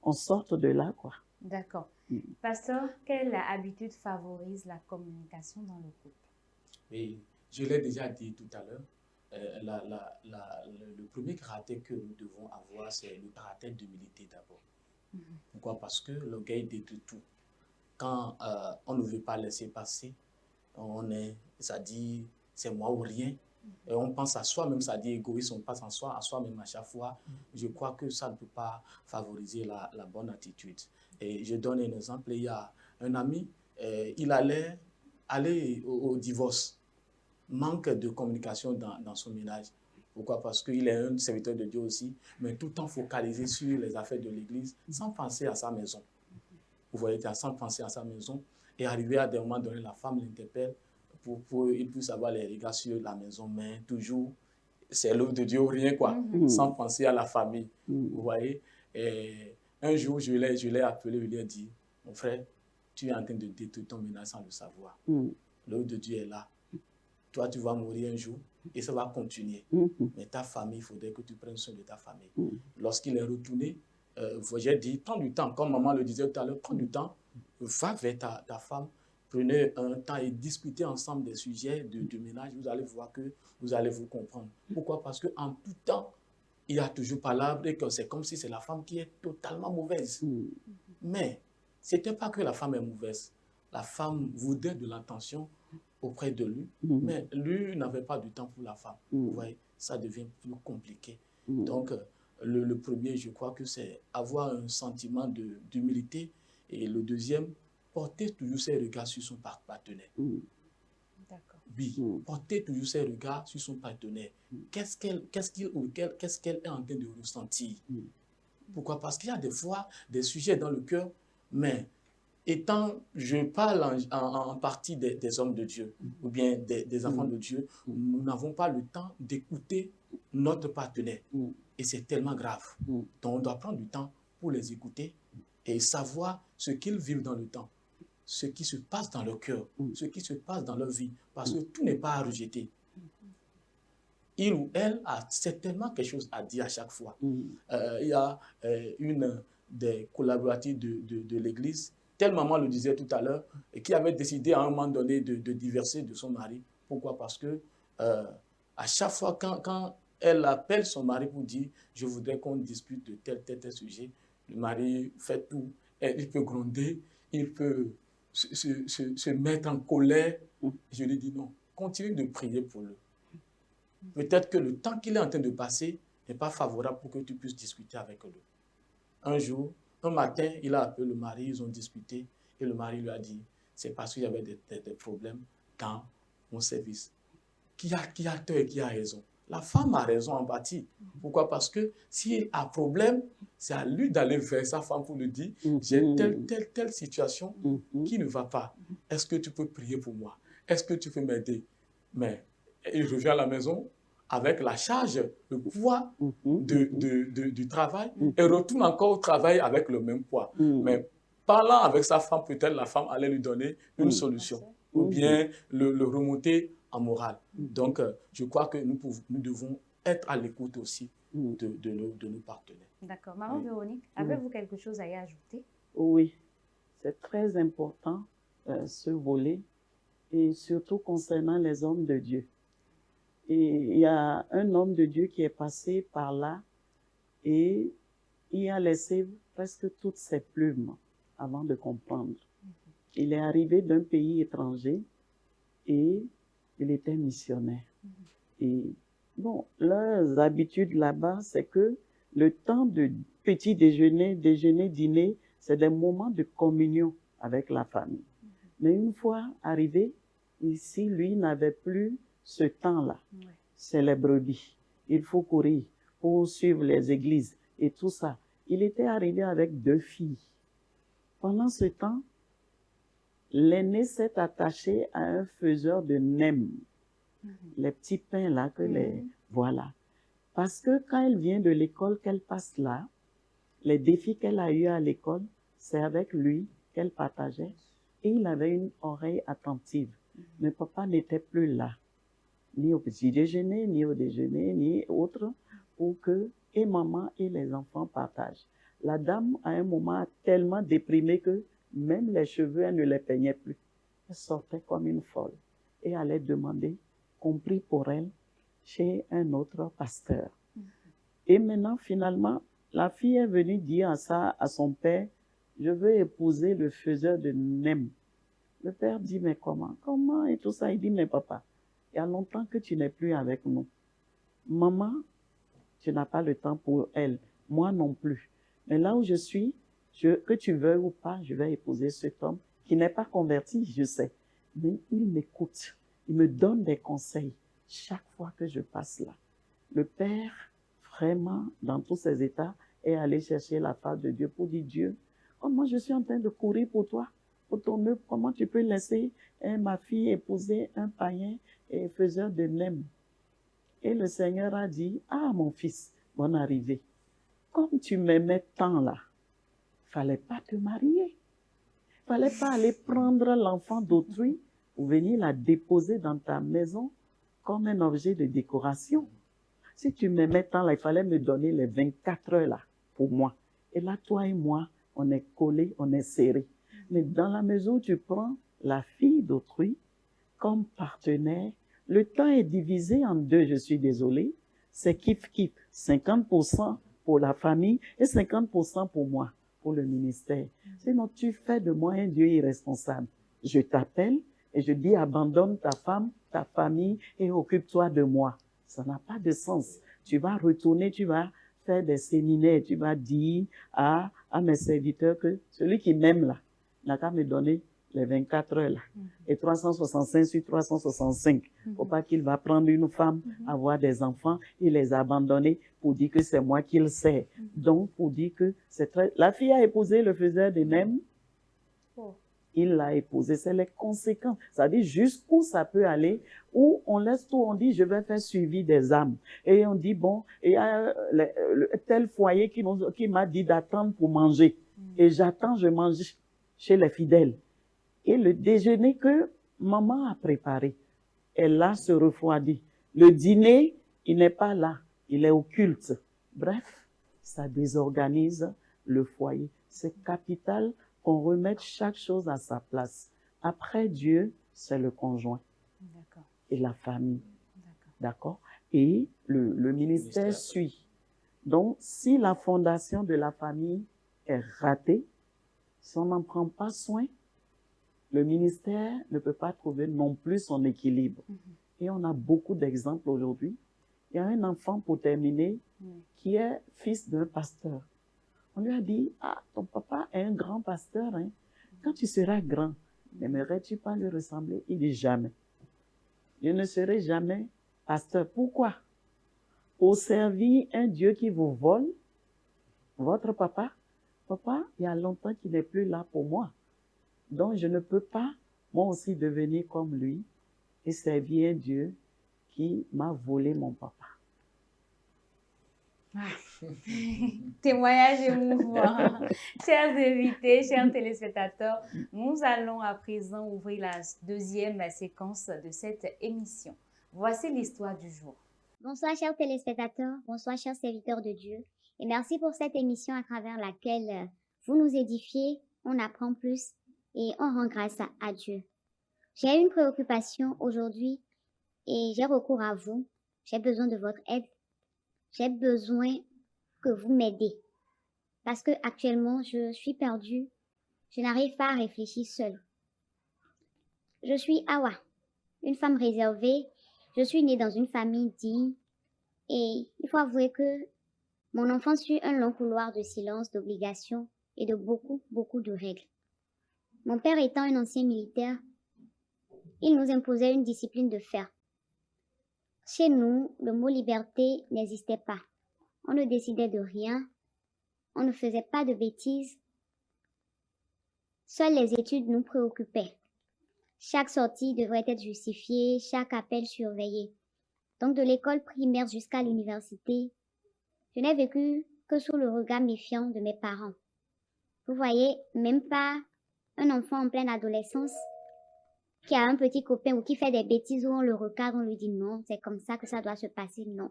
on sorte de là, quoi. D'accord. Pasteur, quelle habitude favorise la communication dans le couple? Oui, je l'ai déjà dit tout à l'heure. Le premier caractère que nous devons avoir, c'est le caractère d'humilité d'abord. Pourquoi? Parce que l'orgueil détruit tout. Quand on ne veut pas laisser passer, ça dit c'est moi ou rien. Et on pense à soi-même, ça dit égoïste, on pense à soi-même à chaque fois. Je crois que ça ne peut pas favoriser la bonne attitude. Et je donne un exemple, il y a un ami, il allait aller au divorce. Manque de communication dans son ménage. Pourquoi? Parce qu'il est un serviteur de Dieu aussi, mais tout le temps focalisé sur les affaires de l'église, sans penser à sa maison. Vous voyez, sans penser à sa maison. Et arrivé à des moments donnés, la femme l'interpelle pour il puisse avoir les regards sur la maison, mais toujours, c'est l'œuvre de Dieu ou rien, quoi, sans penser à la famille. Vous voyez? Et un jour, je l'ai appelé, je lui ai dit, mon frère, tu es en train de détruire ton ménage sans le savoir. L'œuvre de Dieu est là. Toi, tu vas mourir un jour et ça va continuer. Mais ta famille, il faudrait que tu prennes soin de ta famille. Lorsqu'il est retourné, j'ai dit, prends du temps, comme maman le disait tout à l'heure, prends du temps, va vers ta femme, prenez un temps et discutez ensemble des sujets de ménage. Vous allez voir que vous allez vous comprendre. Pourquoi? Parce qu'en tout temps, il y a toujours palabre et que c'est comme si c'est la femme qui est totalement mauvaise. Mais ce n'était pas que la femme est mauvaise. La femme voudrait de l'attention auprès de lui, mais lui n'avait pas du temps pour la femme. Vous voyez, ça devient plus compliqué. Donc, le premier, je crois que c'est avoir un sentiment d'humilité. Et le deuxième, porter toujours ses regards sur son partenaire. D'accord. Oui, porter toujours ses regards sur son partenaire. Qu'est-ce qu'elle est en train de ressentir? Pourquoi? Parce qu'il y a des fois des sujets dans le cœur, mais je parle en partie des hommes de Dieu, ou bien des enfants de Dieu, nous n'avons pas le temps d'écouter notre partenaire. Et c'est tellement grave. Donc on doit prendre du temps pour les écouter et savoir ce qu'ils vivent dans le temps, ce qui se passe dans leur cœur, ce qui se passe dans leur vie, parce que tout n'est pas à rejeter. Il ou elle a certainement quelque chose à dire à chaque fois. Il y a une des collaboratrices de l'Église, telle maman le disait tout à l'heure, et qui avait décidé à un moment donné de divorcer de son mari. Pourquoi? Parce que à chaque fois, quand elle appelle son mari pour dire « je voudrais qu'on discute de tel sujet », le mari fait tout. Et il peut gronder, il peut se mettre en colère. Je lui dis non, continue de prier pour lui. Peut-être que le temps qu'il est en train de passer n'est pas favorable pour que tu puisses discuter avec lui. Un matin, il a appelé le mari, ils ont discuté, et le mari lui a dit, c'est parce qu'il y avait des problèmes dans mon service. Qui a tort et qui a raison? La femme a raison en partie. Pourquoi? Parce que s'il a problème, c'est à lui d'aller vers sa femme pour lui dire, j'ai telle situation qui ne va pas. Est-ce que tu peux prier pour moi? Est-ce que tu peux m'aider? Mais il revient à la maison avec la charge, le poids du travail et retourne encore au travail avec le même poids. Mais parlant avec sa femme, peut-être la femme allait lui donner une solution ou bien le remonter en morale. Donc, je crois que nous devons être à l'écoute aussi de nos partenaires. D'accord. Maman Véronique, avez-vous quelque chose à y ajouter? Oui, c'est très important ce volet, et surtout concernant les hommes de Dieu. Et il y a un homme de Dieu qui est passé par là et il a laissé presque toutes ses plumes avant de comprendre. Il est arrivé d'un pays étranger et il était missionnaire. Et bon, leurs habitudes là-bas, c'est que le temps de petit déjeuner, dîner, c'est des moments de communion avec la famille. Mais une fois arrivé, ici, lui n'avait plus ce temps-là. C'est les brebis. Il faut courir pour suivre les églises et tout ça. Il était arrivé avec 2 filles. Pendant ce temps, l'aîné s'est attaché à un faiseur de nems. Les petits pains là voilà. Parce que quand elle vient de l'école, qu'elle passe là, les défis qu'elle a eus à l'école, c'est avec lui qu'elle partageait. Et il avait une oreille attentive. Mais papa n'était plus là, ni au petit déjeuner, ni au déjeuner, ni autre, pour que et maman et les enfants partagent. La dame, à un moment, tellement déprimée que même les cheveux, elle ne les peignait plus. Elle sortait comme une folle et allait demander qu'on prie pour elle chez un autre pasteur. Et maintenant, finalement, la fille est venue dire à son père, je veux épouser le faiseur de nems. Le père dit, mais comment et tout ça? Il dit, mais papa, il y a longtemps que tu n'es plus avec nous. Maman, tu n'as pas le temps pour elle. Moi non plus. Mais là où je suis, que tu veuilles ou pas, je vais épouser cet homme qui n'est pas converti, je sais. Mais il m'écoute. Il me donne des conseils chaque fois que je passe là. Le père, vraiment, dans tous ses états, est allé chercher la face de Dieu pour dire, Dieu, oh, moi je suis en train de courir pour toi, pour ton œuvre, comment tu peux laisser ma fille épouser un païen et faiseur de nem? Et le Seigneur a dit, ah mon fils, bonne arrivée. Comme tu m'aimais tant là, fallait pas te marier. Fallait pas aller prendre l'enfant d'autrui pour venir la déposer dans ta maison comme un objet de décoration. Si tu m'aimais tant là, il fallait me donner les 24 heures là pour moi. Et là, toi et moi, on est collés, on est serrés. Mais dans la mesure où tu prends la fille d'autrui comme partenaire, le temps est divisé en deux, je suis désolée. C'est kiff-kiff, 50% pour la famille et 50% pour moi, pour le ministère. Sinon, tu fais de moi un Dieu irresponsable. Je t'appelle et je dis abandonne ta femme, ta famille et occupe-toi de moi. Ça n'a pas de sens. Tu vas retourner, tu vas faire des séminaires, tu vas dire à mes serviteurs que celui qui m'aime là, n'a qu'à me donner les 24 heures là. Et 365 sur 365. Faut pas qu'il va prendre une femme, avoir des enfants et les abandonner pour dire que c'est moi qu'il sert. Donc, pour dire que c'est très... La fille a épousé le faiseur de nem. Il l'a épousé. C'est les conséquences. Ça dit jusqu'où ça peut aller, où on laisse tout, on dit je vais faire suivi des âmes. Et on dit bon, il y a tel foyer qui m'a dit d'attendre pour manger. Et j'attends, je mange chez les fidèles. Et le déjeuner que maman a préparé, elle là se refroidit. Le dîner, il n'est pas là, il est au culte. Bref, ça désorganise le foyer. C'est capital qu'on remette chaque chose à sa place. Après Dieu, c'est le conjoint et la famille. D'accord? Et le ministère suit. Donc, si la fondation de la famille est ratée, si on n'en prend pas soin, le ministère ne peut pas trouver non plus son équilibre. Et on a beaucoup d'exemples aujourd'hui. Il y a un enfant, pour terminer, qui est fils d'un pasteur. On lui a dit, ah, ton papa est un grand pasteur, hein. Quand tu seras grand, n'aimerais-tu pas lui ressembler? Il dit jamais. Je ne serai jamais pasteur. Pourquoi? Pour servir un Dieu qui vous vole, votre papa. Papa, il y a longtemps qu'il n'est plus là pour moi. Donc, je ne peux pas, moi aussi, devenir comme lui et servir un Dieu qui m'a volé mon papa. Témoignage émouvant. Chers invités, chers téléspectateurs, nous allons à présent ouvrir la deuxième séquence de cette émission. Voici l'histoire du jour. Bonsoir chers téléspectateurs, bonsoir chers serviteurs de Dieu et merci pour cette émission à travers laquelle vous nous édifiez, on apprend plus et on rend grâce à Dieu. J'ai une préoccupation aujourd'hui et j'ai recours à vous. J'ai besoin de votre aide. J'ai besoin que vous m'aidez. Parce que actuellement, je suis perdue. Je n'arrive pas à réfléchir seule. Je suis Awa, une femme réservée. Je suis née dans une famille digne. Et il faut avouer que mon enfance suit un long couloir de silence, d'obligations et de beaucoup de règles. Mon père étant un ancien militaire, il nous imposait une discipline de fer. Chez nous, le mot liberté n'existait pas. On ne décidait de rien. On ne faisait pas de bêtises. Seules les études nous préoccupaient. Chaque sortie devrait être justifiée, chaque appel surveillé. Donc de l'école primaire jusqu'à l'université, je n'ai vécu que sous le regard méfiant de mes parents. Vous voyez, même pas un enfant en pleine adolescence qui a un petit copain ou qui fait des bêtises où on le recadre, on lui dit non, c'est comme ça que ça doit se passer, non.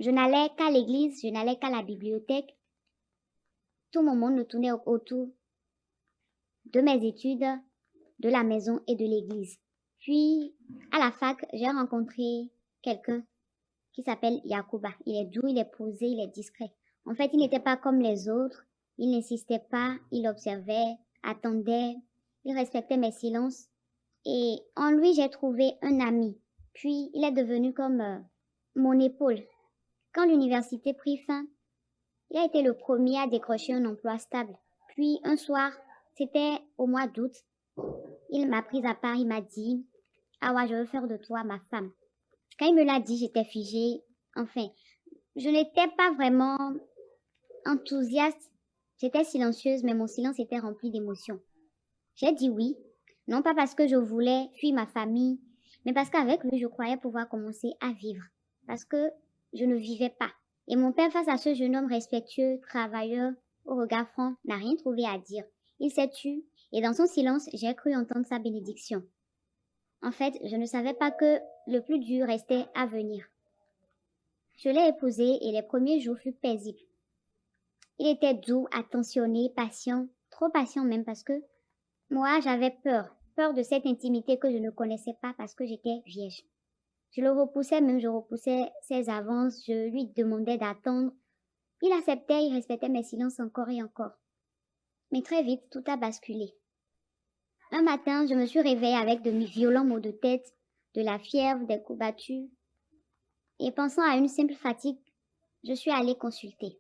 Je n'allais qu'à l'église, je n'allais qu'à la bibliothèque. Tout mon monde me tournait autour de mes études, de la maison et de l'église. Puis, à la fac, j'ai rencontré quelqu'un qui s'appelle Yacouba. Il est doux, il est posé, il est discret. En fait, il n'était pas comme les autres. Il n'insistait pas, il observait, attendait, il respectait mes silences. Et en lui, j'ai trouvé un ami. Puis, il est devenu comme mon épaule. Quand l'université prit fin, il a été le premier à décrocher un emploi stable. Puis, un soir, c'était au mois d'août, il m'a prise à part, il m'a dit « Ah ouais, je veux faire de toi ma femme ». Quand il me l'a dit, j'étais figée. Enfin, je n'étais pas vraiment enthousiaste. J'étais silencieuse, mais mon silence était rempli d'émotions. J'ai dit oui, non pas parce que je voulais fuir ma famille, mais parce qu'avec lui, je croyais pouvoir commencer à vivre. Parce que je ne vivais pas. Et mon père, face à ce jeune homme respectueux, travailleur, au regard franc, n'a rien trouvé à dire. Il s'est tu, et dans son silence, j'ai cru entendre sa bénédiction. En fait, je ne savais pas que le plus dur restait à venir. Je l'ai épousé et les premiers jours furent paisibles. Il était doux, attentionné, patient, trop patient même parce que moi, j'avais peur de cette intimité que je ne connaissais pas parce que j'étais vierge. Je le repoussais même, je repoussais ses avances, je lui demandais d'attendre. Il acceptait, il respectait mes silences encore et encore. Mais très vite, tout a basculé. Un matin, je me suis réveillée avec de violents maux de tête, de la fièvre, des coups battus. Et pensant à une simple fatigue, je suis allée consulter.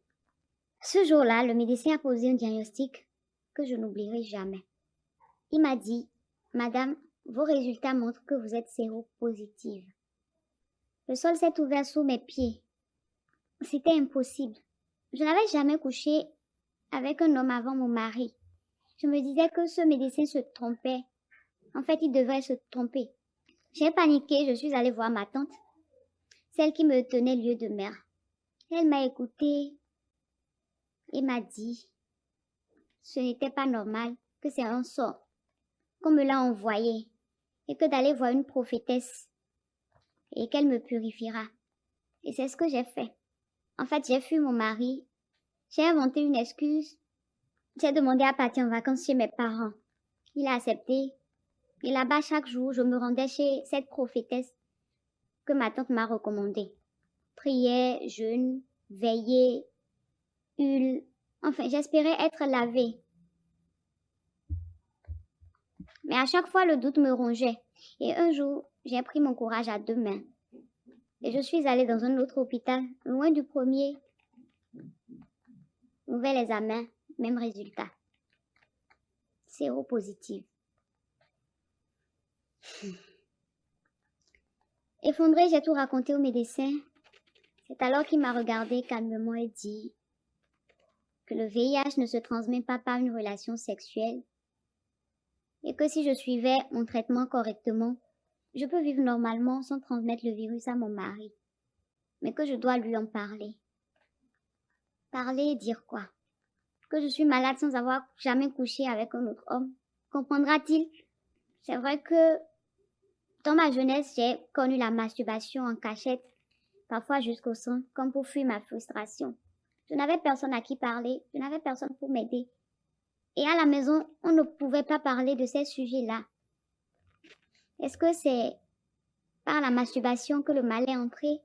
Ce jour-là, le médecin a posé un diagnostic que je n'oublierai jamais. Il m'a dit, « Madame, vos résultats montrent que vous êtes séropositive. » Le sol s'est ouvert sous mes pieds. C'était impossible. Je n'avais jamais couché avec un homme avant mon mari. Je me disais que ce médecin se trompait. En fait, il devrait se tromper. J'ai paniqué, je suis allée voir ma tante, celle qui me tenait lieu de mère. Elle m'a écoutée et m'a dit, ce n'était pas normal, que c'est un sort, qu'on me l'a envoyé, et que d'aller voir une prophétesse, et qu'elle me purifiera. Et c'est ce que j'ai fait. En fait, j'ai fui mon mari, j'ai inventé une excuse, j'ai demandé à partir en vacances chez mes parents. Il a accepté, et là-bas, chaque jour, je me rendais chez cette prophétesse que ma tante m'a recommandée. Priais, jeûne, veillais, hule, enfin, j'espérais être lavée. Mais à chaque fois, le doute me rongeait. Et un jour, j'ai pris mon courage à deux mains. Et je suis allée dans un autre hôpital, loin du premier. Nouvel examen, même résultat. Séropositive. Effondrée, j'ai tout raconté au médecin. C'est alors qu'il m'a regardé calmement et dit que le VIH ne se transmet pas par une relation sexuelle et que si je suivais mon traitement correctement, je peux vivre normalement sans transmettre le virus à mon mari. Mais que je dois lui en parler. Parler et dire quoi? Que je suis malade sans avoir jamais couché avec un autre homme. Comprendra-t-il? C'est vrai que dans ma jeunesse, j'ai connu la masturbation en cachette, parfois jusqu'au sang, comme pour fuir ma frustration. Je n'avais personne à qui parler, je n'avais personne pour m'aider. Et à la maison, on ne pouvait pas parler de ces sujets-là. Est-ce que c'est par la masturbation que le mal est entré?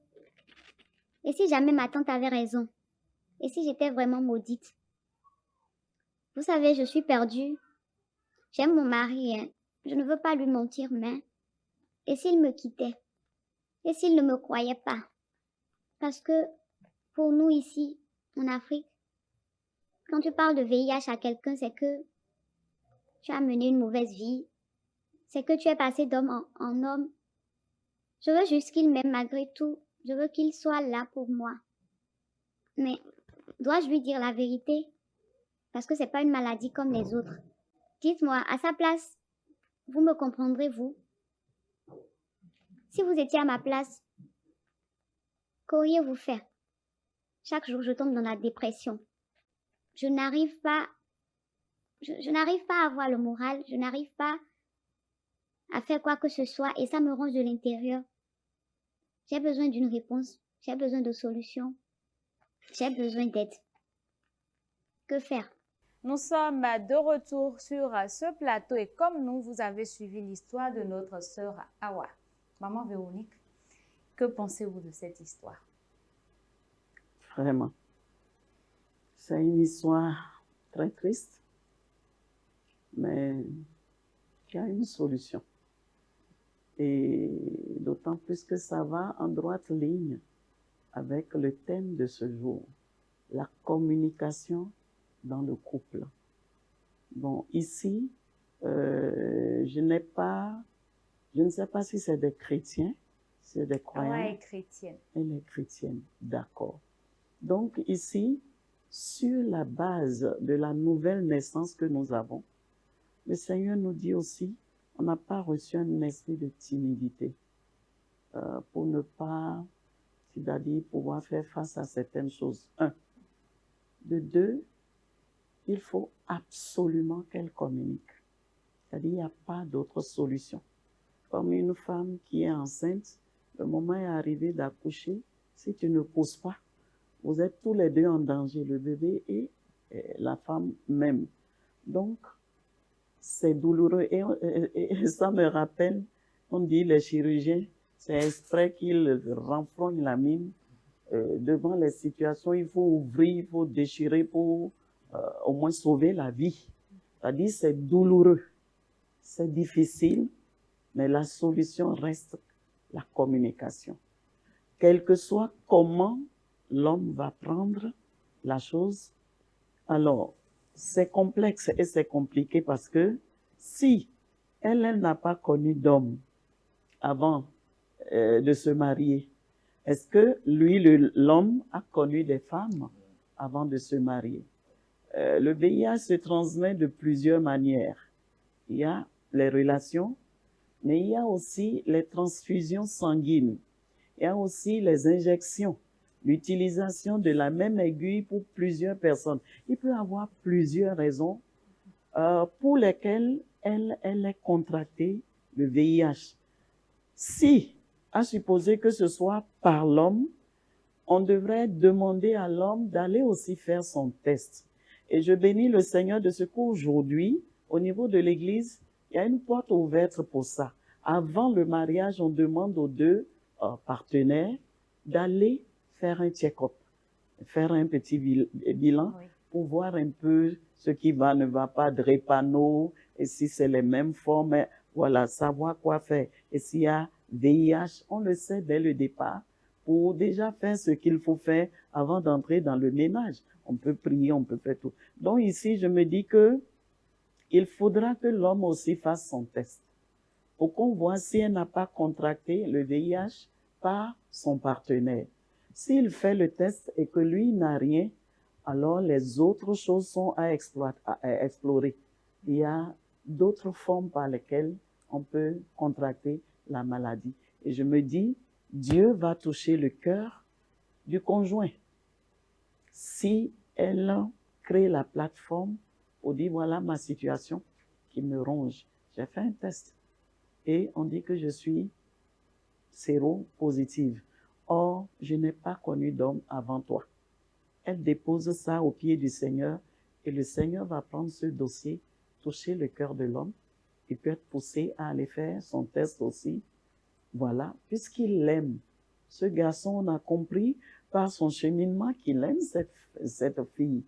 Et si jamais ma tante avait raison? Et si j'étais vraiment maudite? Vous savez, je suis perdue. J'aime mon mari, hein. Je ne veux pas lui mentir, mais... Et s'il me quittait? Et s'il ne me croyait pas? Parce que, pour nous ici, en Afrique, quand tu parles de VIH à quelqu'un, c'est que tu as mené une mauvaise vie. C'est que tu es passé d'homme en homme. Je veux juste qu'il m'aime malgré tout. Je veux qu'il soit là pour moi. Mais dois-je lui dire la vérité? Parce que c'est pas une maladie comme les autres. Dites-moi, à sa place, vous me comprendrez, vous? Si vous étiez à ma place, qu'auriez-vous fait? Chaque jour, je tombe dans la dépression. Je n'arrive pas à avoir le moral, je n'arrive pas à faire quoi que ce soit et ça me ronge de l'intérieur. J'ai besoin d'une réponse, j'ai besoin de solutions, j'ai besoin d'aide. Que faire? Nous sommes de retour sur ce plateau et comme nous, vous avez suivi l'histoire de notre sœur Awa. Maman Véronique, que pensez-vous de cette histoire? Vraiment. C'est une histoire très triste, mais il y a une solution. Et d'autant plus que ça va en droite ligne avec le thème de ce jour, la communication dans le couple. Bon, ici, je ne sais pas si c'est des chrétiens, c'est des croyants. Elle est chrétienne. Elle est chrétienne, d'accord. Donc ici, sur la base de la nouvelle naissance que nous avons, le Seigneur nous dit aussi, on n'a pas reçu un esprit de timidité pour ne pas, c'est-à-dire pouvoir faire face à certaines choses. Un. De deux, il faut absolument qu'elle communique. C'est-à-dire, il n'y a pas d'autre solution. Comme une femme qui est enceinte, le moment est arrivé d'accoucher, si tu ne pousses pas, vous êtes tous les deux en danger, le bébé et la femme même. Donc, c'est douloureux. Et ça me rappelle, on dit les chirurgiens, c'est exprès qu'ils renfrognent la mine. Devant les situations, il faut ouvrir, il faut déchirer pour au moins sauver la vie. C'est-à-dire, c'est douloureux, c'est difficile, mais la solution reste la communication. Quel que soit comment l'homme va prendre la chose, alors, c'est complexe et c'est compliqué parce que si elle n'a pas connu d'homme avant de se marier, est-ce que lui, l'homme, a connu des femmes avant de se marier? Le VIH se transmet de plusieurs manières. Il y a les relations, mais il y a aussi les transfusions sanguines. Il y a aussi les injections, l'utilisation de la même aiguille pour plusieurs personnes. Il peut y avoir plusieurs raisons pour lesquelles elle est contractée le VIH. Si, à supposer que ce soit par l'homme, on devrait demander à l'homme d'aller aussi faire son test. Et je bénis le Seigneur de ce qu'aujourd'hui, au niveau de l'Église, il y a une porte ouverte pour ça. Avant le mariage, on demande aux deux partenaires d'aller faire un check-up, faire un petit bilan pour voir un peu ce qui va, ne va pas, drépano, et si c'est les mêmes formes, voilà, savoir quoi faire. Et s'il y a VIH, on le sait dès le départ, pour déjà faire ce qu'il faut faire avant d'entrer dans le ménage. On peut prier, on peut faire tout. Donc ici, je me dis que il faudra que l'homme aussi fasse son test pour qu'on voit si elle n'a pas contracté le VIH par son partenaire. S'il fait le test et que lui n'a rien, alors les autres choses sont à explorer. Il y a d'autres formes par lesquelles on peut contracter la maladie. Et je me dis, Dieu va toucher le cœur du conjoint. Si elle crée la plateforme pour dire, voilà ma situation qui me ronge. J'ai fait un test et on dit que je suis séropositive. Or, je n'ai pas connu d'homme avant toi. Elle dépose ça au pied du Seigneur et le Seigneur va prendre ce dossier, toucher le cœur de l'homme et peut être poussé à aller faire son test aussi. Voilà, puisqu'il l'aime. Ce garçon, on a compris par son cheminement qu'il aime cette fille.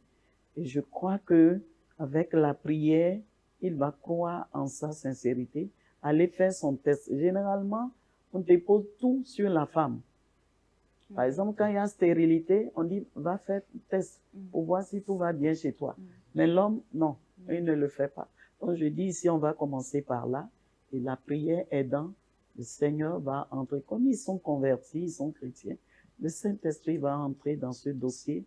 Et je crois que avec la prière, il va croire en sa sincérité, aller faire son test. Généralement, on dépose tout sur la femme. Par exemple, quand il y a stérilité, on dit, va faire test pour voir si tout va bien chez toi. Mais l'homme, non, il ne le fait pas. Donc je dis ici, on va commencer par là. Et la prière aidant, le Seigneur va entrer. Comme ils sont convertis, ils sont chrétiens, le Saint-Esprit va entrer dans ce dossier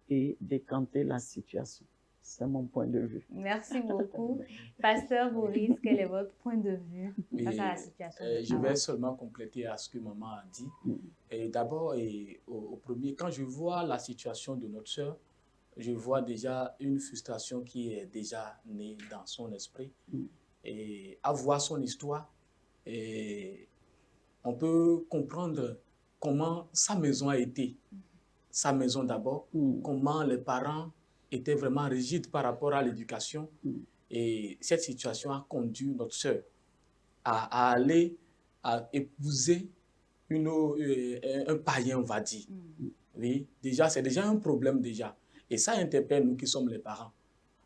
et décanter la situation. C'est mon point de vue. Merci beaucoup. Pasteur Boris, quel est votre point de vue face à la situation? Je vais seulement compléter à ce que maman a dit. Et d'abord, au premier, quand je vois la situation de notre sœur, je vois déjà une frustration qui est déjà née dans son esprit. Et à voir son histoire, et on peut comprendre comment sa maison a été. Sa maison d'abord, comment les parents étaient vraiment rigides par rapport à l'éducation. Et cette situation a conduit notre sœur à aller à épouser un païen, on va dire. Oui, déjà, c'est déjà un problème déjà. Et ça interpelle nous qui sommes les parents.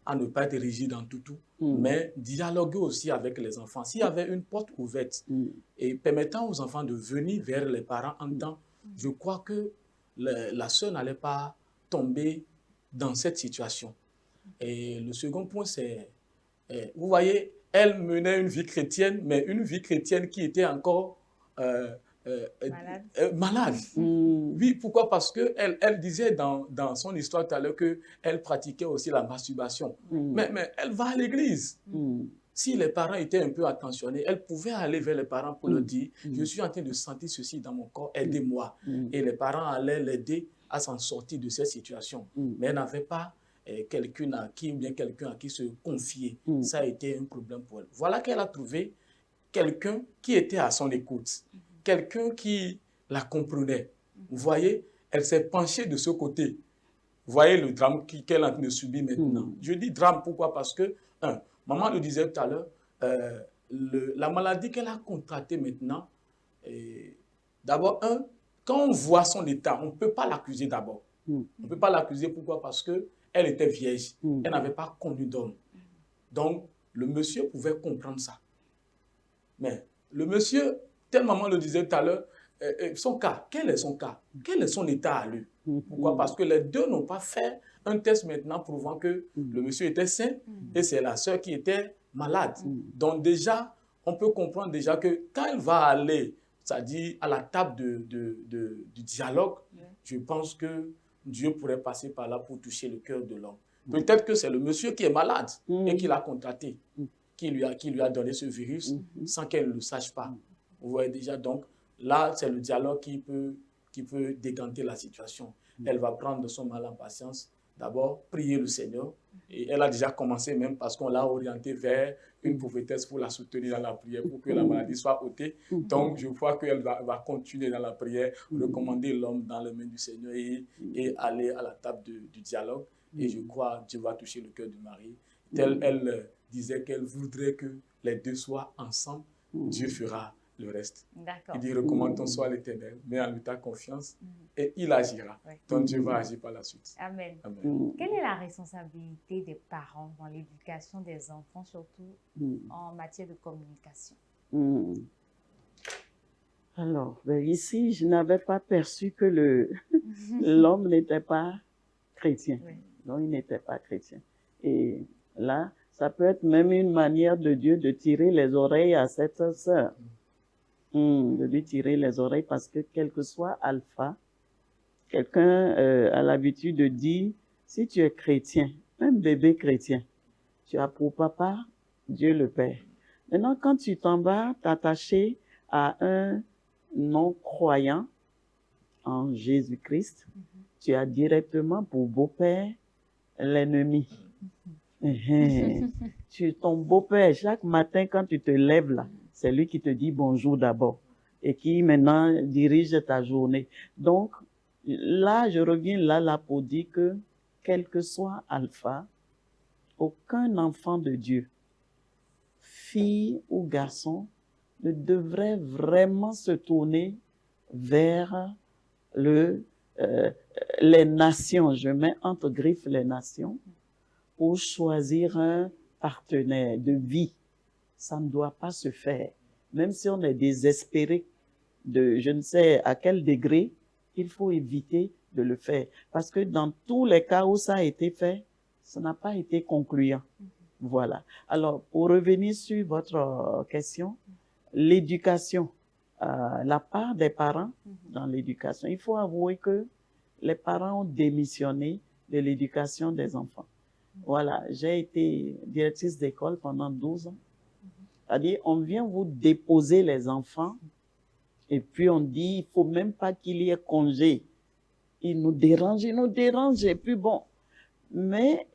à ne pas être rigide en tout, mais dialoguer aussi avec les enfants. S'il y avait une porte ouverte et permettant aux enfants de venir vers les parents en temps, je crois que la sœur n'allait pas tomber dans cette situation. Et le second point, c'est, vous voyez, elle menait une vie chrétienne, mais une vie chrétienne qui était encore malade. Oui, pourquoi? Parce qu'elle disait dans son histoire tout à l'heure qu'elle pratiquait aussi la masturbation. Mais elle va à l'église. Si les parents étaient un peu attentionnés, elle pouvait aller vers les parents pour leur dire « Je suis en train de sentir ceci dans mon corps, aidez-moi ». Et les parents allaient l'aider à s'en sortir de cette situation. Mais elle n'avait pas quelqu'un à qui se confier. Ça a été un problème pour elle. Voilà qu'elle a trouvé quelqu'un qui était à son écoute, quelqu'un qui la comprenait. Vous voyez, elle s'est penchée de ce côté. Vous voyez le drame qu'elle est en train de subir maintenant. Je dis drame, pourquoi? Parce que, maman le disait tout à l'heure, la maladie qu'elle a contractée maintenant, d'abord, quand on voit son état, on ne peut pas l'accuser d'abord. On ne peut pas l'accuser, pourquoi? Parce qu'elle était vierge, elle n'avait pas connu d'homme. Donc, le monsieur pouvait comprendre ça. Mais le monsieur, tel maman le disait tout à l'heure, son cas, quel est son cas? Quel est son état à lui? Pourquoi? Parce que les deux n'ont pas fait un test maintenant prouvant que le monsieur était sain et c'est la sœur qui était malade. Donc déjà, on peut comprendre déjà que quand elle va aller, c'est-à-dire à la table du dialogue, je pense que Dieu pourrait passer par là pour toucher le cœur de l'homme. Peut-être que c'est le monsieur qui est malade et qui l'a contracté, qui lui a donné ce virus sans qu'elle ne le sache pas. Vous voyez déjà, donc là, c'est le dialogue qui peut décanter la situation. Elle va prendre son mal en patience. D'abord, prier le Seigneur. Et elle a déjà commencé même parce qu'on l'a orientée vers une prophétesse pour la soutenir dans la prière, pour que la maladie soit ôtée. Donc, je crois qu'elle va continuer dans la prière, recommander l'homme dans les mains du Seigneur et aller à la table du dialogue. Et je crois que Dieu va toucher le cœur du mari. Elle disait qu'elle voudrait que les deux soient ensemble. Dieu fera le reste. Il dit, recommande ton soi à l'Éternel, mets en lui ta confiance et il agira. Donc Dieu va agir par la suite. Amen. Amen. Quelle est la responsabilité des parents dans l'éducation des enfants, surtout en matière de communication? Alors, ici, je n'avais pas perçu que l'homme n'était pas chrétien. Non, il n'était pas chrétien. Et là, ça peut être même une manière de Dieu de tirer les oreilles à cette sœur. De lui tirer les oreilles parce que quel que soit alpha, quelqu'un a l'habitude de dire, si tu es chrétien, un bébé chrétien, tu as pour papa Dieu le Père. Maintenant, quand tu t'en vas t'attacher à un non-croyant en Jésus-Christ, tu as directement pour beau-père l'ennemi. Ton beau-père, chaque matin quand tu te lèves là, c'est lui qui te dit bonjour d'abord et qui maintenant dirige ta journée. Donc là, je reviens là pour dire que quel que soit alpha, aucun enfant de Dieu, fille ou garçon, ne devrait vraiment se tourner vers les nations, je mets entre griffes les nations, pour choisir un partenaire de vie. Ça ne doit pas se faire. Même si on est désespéré de je ne sais à quel degré, il faut éviter de le faire. Parce que dans tous les cas où ça a été fait, ça n'a pas été concluant. Voilà. Alors, pour revenir sur votre question, l'éducation, la part des parents dans l'éducation, il faut avouer que les parents ont démissionné de l'éducation des enfants. Voilà, j'ai été directrice d'école pendant 12 ans. C'est-à-dire, on vient vous déposer les enfants et puis on dit, il faut même pas qu'il y ait congé. Ils nous dérangent, et puis bon. Mais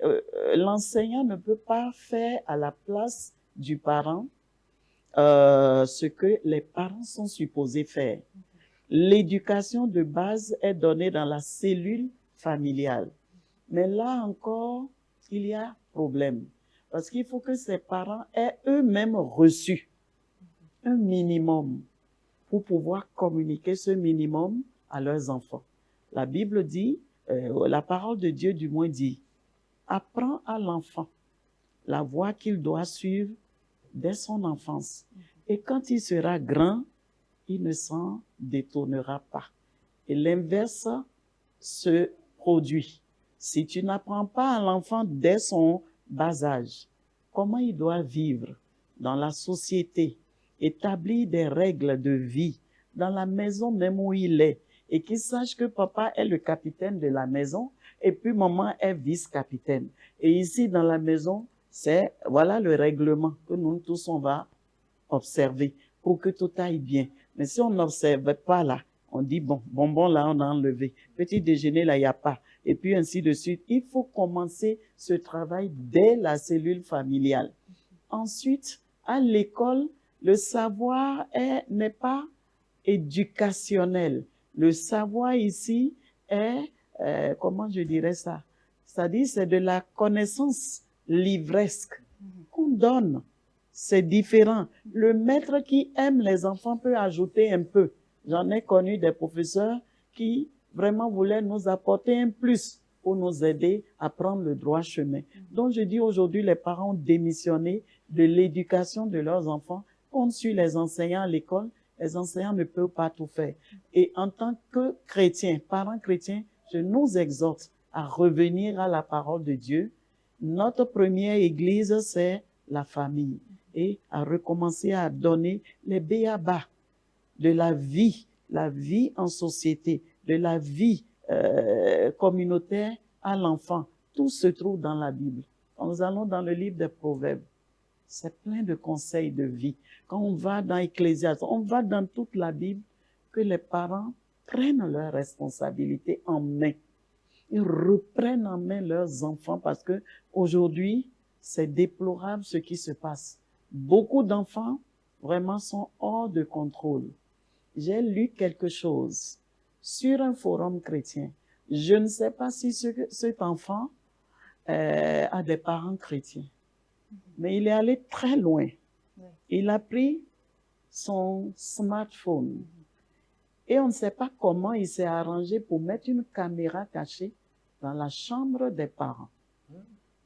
l'enseignant ne peut pas faire à la place du parent ce que les parents sont supposés faire. L'éducation de base est donnée dans la cellule familiale. Mais là encore, il y a problème. Parce qu'il faut que ces parents aient eux-mêmes reçu un minimum pour pouvoir communiquer ce minimum à leurs enfants. La Bible dit, la parole de Dieu du moins dit, apprends à l'enfant la voie qu'il doit suivre dès son enfance. Et quand il sera grand, il ne s'en détournera pas. Et l'inverse se produit. Si tu n'apprends pas à l'enfant dès son bas âge comment il doit vivre dans la société, établir des règles de vie dans la maison même où il est, et qu'il sache que papa est le capitaine de la maison et puis maman est vice-capitaine. Et ici dans la maison, voilà le règlement que nous tous on va observer pour que tout aille bien. Mais si on n'observe pas là, on dit bon, bonbon là on a enlevé, petit déjeuner là il n'y a pas, et puis ainsi de suite. Il faut commencer ce travail dès la cellule familiale. Ensuite, à l'école, le savoir n'est pas éducationnel. Le savoir ici est, comment je dirais ça? C'est-à-dire c'est de la connaissance livresque qu'on donne. C'est différent. Le maître qui aime les enfants peut ajouter un peu. J'en ai connu des professeurs qui vraiment voulaient nous apporter un plus pour nous aider à prendre le droit chemin. Donc je dis aujourd'hui, les parents ont démissionné de l'éducation de leurs enfants. Compte sur les enseignants à l'école, les enseignants ne peuvent pas tout faire. Et en tant que chrétiens, parents chrétiens, je nous exhorte à revenir à la parole de Dieu. Notre première église, c'est la famille. Et à recommencer à donner les b.a.-ba de la vie en société, de la vie communautaire à l'enfant. Tout se trouve dans la Bible. Quand nous allons dans le livre des Proverbes, c'est plein de conseils de vie. Quand on va dans Ecclésiaste, on va dans toute la Bible, que les parents prennent leurs responsabilités en main. Ils reprennent en main leurs enfants parce que aujourd'hui, c'est déplorable ce qui se passe. Beaucoup d'enfants vraiment sont hors de contrôle. J'ai lu quelque chose sur un forum chrétien. Je ne sais pas si cet enfant a des parents chrétiens, mais il est allé très loin. Il a pris son smartphone et on ne sait pas comment il s'est arrangé pour mettre une caméra cachée dans la chambre des parents.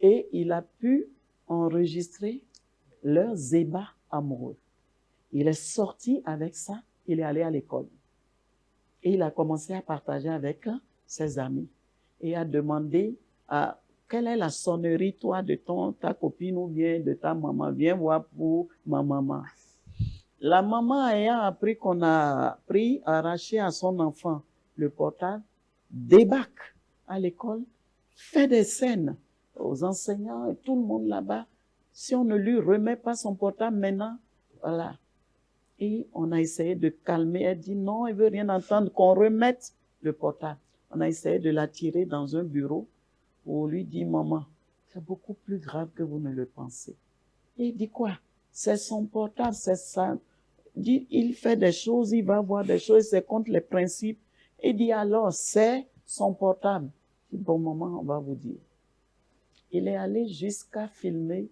Et il a pu enregistrer leurs ébats amoureux. Il est sorti avec ça, il est allé à l'école. Et il a commencé à partager avec ses amis. Et a demandé quelle est la sonnerie, toi, de ta copine ou bien de ta maman. Viens voir pour ma maman. La maman ayant appris qu'on a arraché à son enfant le portable, débarque à l'école, fait des scènes aux enseignants et tout le monde là-bas. Si on ne lui remet pas son portable maintenant, voilà. Et on a essayé de calmer. Elle dit non, elle veut rien entendre, qu'on remette le portable. On a essayé de la tirer dans un bureau pour lui dire, maman, c'est beaucoup plus grave que vous ne le pensez. Et il dit quoi? C'est son portable, c'est ça. Il dit, il fait des choses, il va voir des choses, c'est contre les principes. Il dit alors, c'est son portable. Il dit, bon, maman, on va vous dire. Il est allé jusqu'à filmer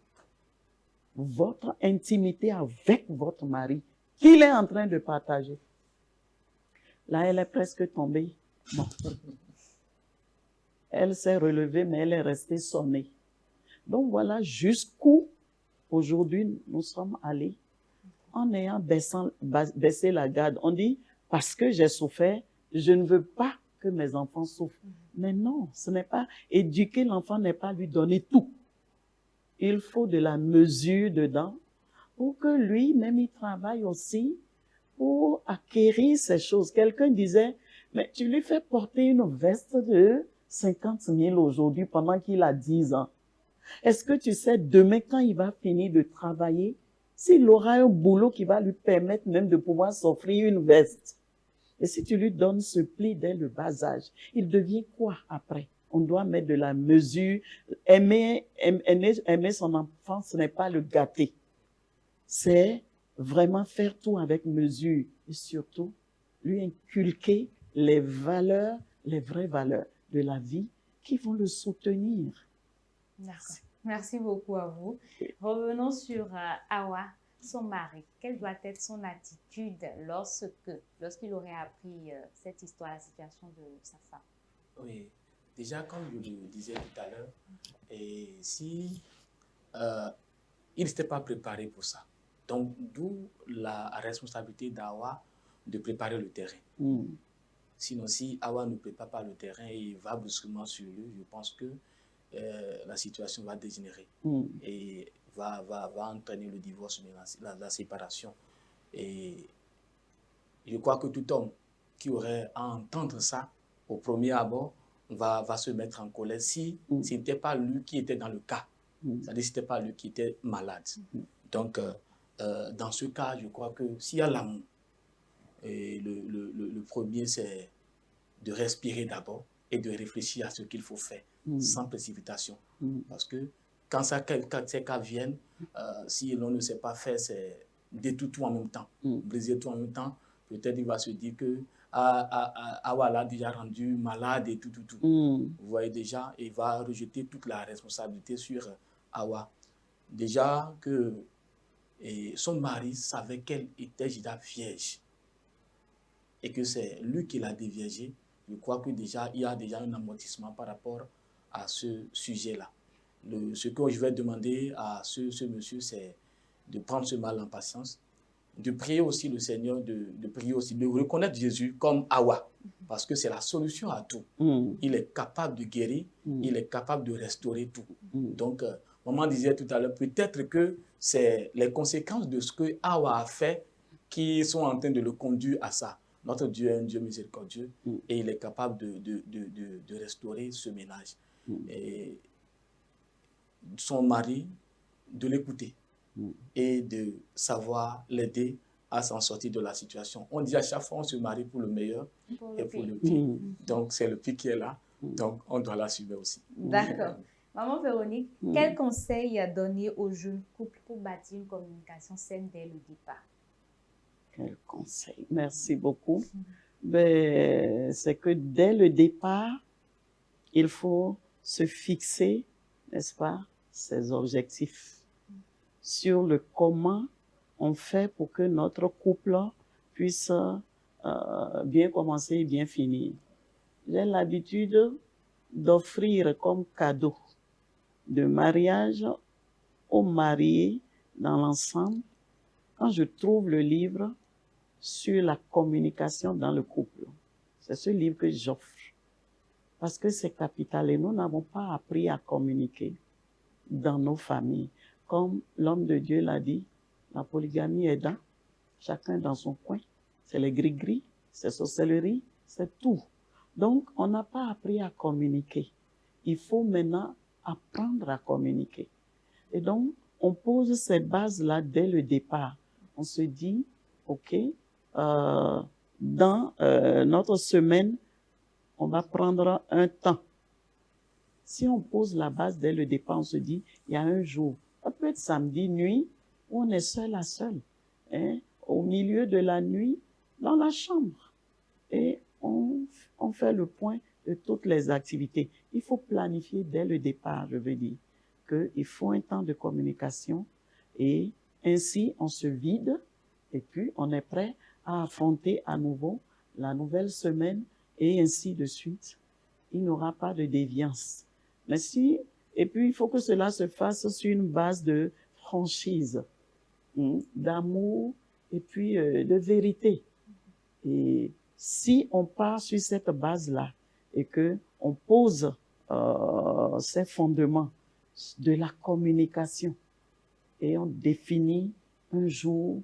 votre intimité avec votre mari, qu'il est en train de partager. Là, elle est presque tombée. Bon. Elle s'est relevée, mais elle est restée sonnée. Donc voilà jusqu'où, aujourd'hui, nous sommes allés en ayant baissé la garde. On dit, parce que j'ai souffert, je ne veux pas que mes enfants souffrent. Mais non, ce n'est pas, éduquer l'enfant n'est pas lui donner tout. Il faut de la mesure dedans pour que lui-même, il travaille aussi pour acquérir ces choses. Quelqu'un disait, mais tu lui fais porter une veste de 50 000 aujourd'hui pendant qu'il a 10 ans. Est-ce que tu sais, demain, quand il va finir de travailler, s'il aura un boulot qui va lui permettre même de pouvoir s'offrir une veste? Et si tu lui donnes ce pli dès le bas âge, il devient quoi après? On doit mettre de la mesure. Aimer son enfant, ce n'est pas le gâter. C'est vraiment faire tout avec mesure. Et surtout, lui inculquer les valeurs, les vraies valeurs de la vie qui vont le soutenir. D'accord. Merci beaucoup à vous. Revenons sur Awa, son mari. Quelle doit être son attitude lorsqu'il aurait appris cette histoire, la situation de sa femme? Oui, déjà comme je le disais tout à l'heure, et si il n'était pas préparé pour ça. Donc, d'où la responsabilité d'Awa de préparer le terrain. Sinon, si Awa ne prépare pas le terrain et va brusquement sur lui, je pense que la situation va dégénérer et va entraîner le divorce, la séparation. Et je crois que tout homme qui aurait à entendre ça au premier abord va se mettre en colère si ce n'était pas lui qui était dans le cas. C'est-à-dire que ce n'était pas lui qui était malade. Donc, dans ce cas, je crois que s'il y a l'amour, le premier, c'est de respirer d'abord et de réfléchir à ce qu'il faut faire sans précipitation. Parce que quand ces cas viennent, si l'on ne sait pas faire, c'est détruire tout en même temps, briser tout en même temps. Peut-être il va se dire que Awa l'a déjà rendu malade et tout. Vous voyez déjà, il va rejeter toute la responsabilité sur Awa. Déjà que son mari savait qu'elle était déjà vierge et que c'est lui qui l'a déviergée. Je crois que déjà, il y a déjà un amortissement par rapport à ce sujet-là. Ce que je vais demander à ce monsieur, c'est de prendre ce mal en patience, de prier aussi le Seigneur, de prier aussi, de reconnaître Jésus comme Awa, parce que c'est la solution à tout. Il est capable de guérir, il est capable de restaurer tout. Donc, maman disait tout à l'heure, peut-être que c'est les conséquences de ce que Awa a fait qui sont en train de le conduire à ça. Notre Dieu est un Dieu miséricordieux et il est capable de restaurer ce ménage. Et son mari, de l'écouter et de savoir l'aider à s'en sortir de la situation. On dit à chaque fois, on se marie pour le meilleur et pour le pire. Donc, c'est le pire qui est là. Donc, on doit l'assumer aussi. D'accord. Maman Véronique, quel conseil donner aux jeunes couples pour bâtir une communication saine dès le départ? Quel conseil? Merci beaucoup. C'est que dès le départ, il faut se fixer, n'est-ce pas, ses objectifs sur le comment on fait pour que notre couple puisse bien commencer et bien finir. J'ai l'habitude d'offrir comme cadeau de mariage aux mariés dans l'ensemble quand je trouve le livre sur la communication dans le couple. C'est ce livre que j'offre. Parce que c'est capital et nous n'avons pas appris à communiquer dans nos familles. Comme l'homme de Dieu l'a dit, la polygamie est dans, chacun dans son coin. C'est les gris-gris, c'est sorcellerie, c'est tout. Donc, on n'a pas appris à communiquer. Il faut maintenant apprendre à communiquer. Et donc, on pose ces bases-là dès le départ. On se dit, OK, dans notre semaine, on va prendre un temps. Si on pose la base dès le départ, on se dit, il y a un jour, ça peut être samedi nuit, où on est seul à seul, au milieu de la nuit, dans la chambre. Et on fait le point de toutes les activités. Il faut planifier dès le départ, je veux dire, qu'il faut un temps de communication et ainsi on se vide et puis on est prêt à affronter à nouveau la nouvelle semaine et ainsi de suite. Il n'y aura pas de déviance. Mais et puis il faut que cela se fasse sur une base de franchise, d'amour et puis de vérité. Et si on part sur cette base-là et que on pose ces fondements de la communication et on définit un jour,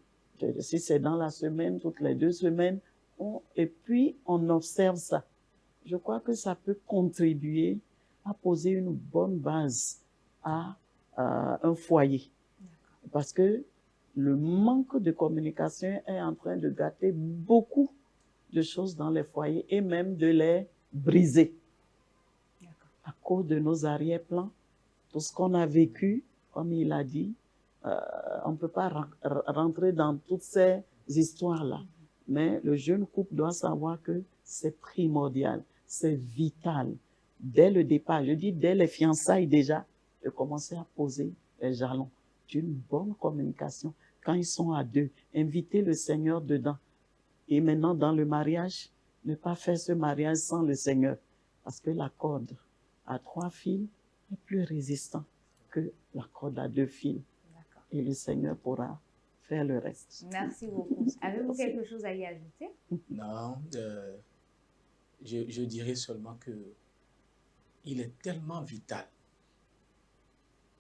si c'est dans la semaine, toutes les 2 semaines, et puis on observe ça. Je crois que ça peut contribuer à poser une bonne base à un foyer. Parce que le manque de communication est en train de gâter beaucoup de choses dans les foyers et même de les briser. À cause de nos arrière-plans, tout ce qu'on a vécu, comme il a dit, on ne peut pas rentrer dans toutes ces histoires-là. Mais le jeune couple doit savoir que c'est primordial, c'est vital. Dès le départ, je dis dès les fiançailles déjà, de commencer à poser les jalons d'une bonne communication. Quand ils sont à 2, inviter le Seigneur dedans. Et maintenant, dans le mariage, ne pas faire ce mariage sans le Seigneur. Parce que la corde à 3 fils est plus résistant que la corde a 2 fils. D'accord. Et le Seigneur pourra faire le reste. Merci beaucoup. Avez-vous quelque chose à y ajouter? Non, je dirais seulement que il est tellement vital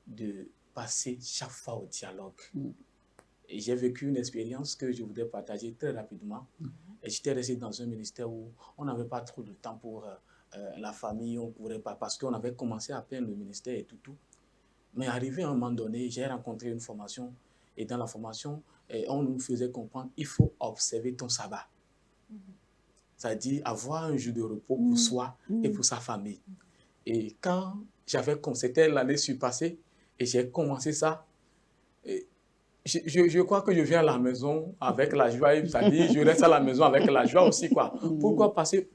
de passer chaque fois au dialogue. Et j'ai vécu une expérience que je voudrais partager très rapidement. Et j'étais resté dans un ministère où on n'avait pas trop de temps pour la famille, on pourrait pas, parce qu'on avait commencé à peine le ministère et tout. Mais arrivé à un moment donné, j'ai rencontré une formation. Et dans la formation, on nous faisait comprendre qu'il faut observer ton sabbat. C'est-à-dire avoir un jour de repos pour soi et pour sa famille. Et quand c'était l'année surpassée, et j'ai commencé ça, et je crois que je viens à la maison avec la joie, c'est-à-dire je reste à la maison avec la joie aussi, quoi. Pourquoi? Parce que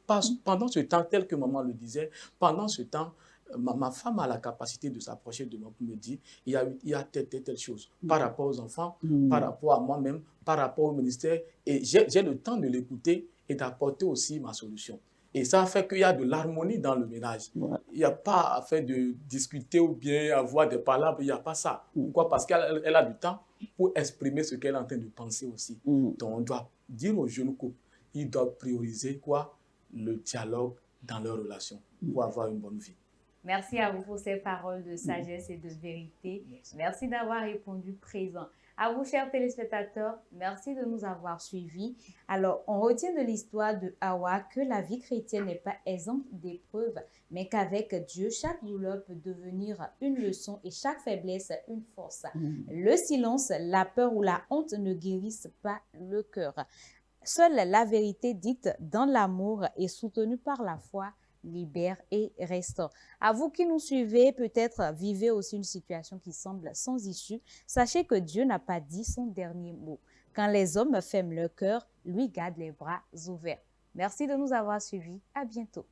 pendant ce temps, tel que maman le disait, pendant ce temps, ma femme a la capacité de s'approcher de moi pour me dire il y a telle chose par rapport aux enfants, par rapport à moi-même, par rapport au ministère, et j'ai le temps de l'écouter et d'apporter aussi ma solution. Et ça fait qu'il y a de l'harmonie dans le ménage. Il n'y a pas à faire de discuter ou bien avoir des palabres, il n'y a pas ça. Pourquoi? Parce qu'elle a du temps pour exprimer ce qu'elle est en train de penser aussi. Donc on doit dire aux jeunes couples, ils doivent prioriser quoi? Le dialogue dans leur relation pour avoir une bonne vie. Merci à vous pour ces paroles de sagesse et de vérité. Merci d'avoir répondu présent. À vous, chers téléspectateurs, merci de nous avoir suivis. Alors, on retient de l'histoire de Hawa que la vie chrétienne n'est pas exempte d'épreuves, mais qu'avec Dieu, chaque douleur peut devenir une leçon et chaque faiblesse une force. Le silence, la peur ou la honte ne guérissent pas le cœur. Seule la vérité dite dans l'amour et soutenue par la foi libère et restaure. À vous qui nous suivez, peut-être vivez aussi une situation qui semble sans issue. Sachez que Dieu n'a pas dit son dernier mot. Quand les hommes ferment leur cœur, lui garde les bras ouverts. Merci de nous avoir suivis. À bientôt.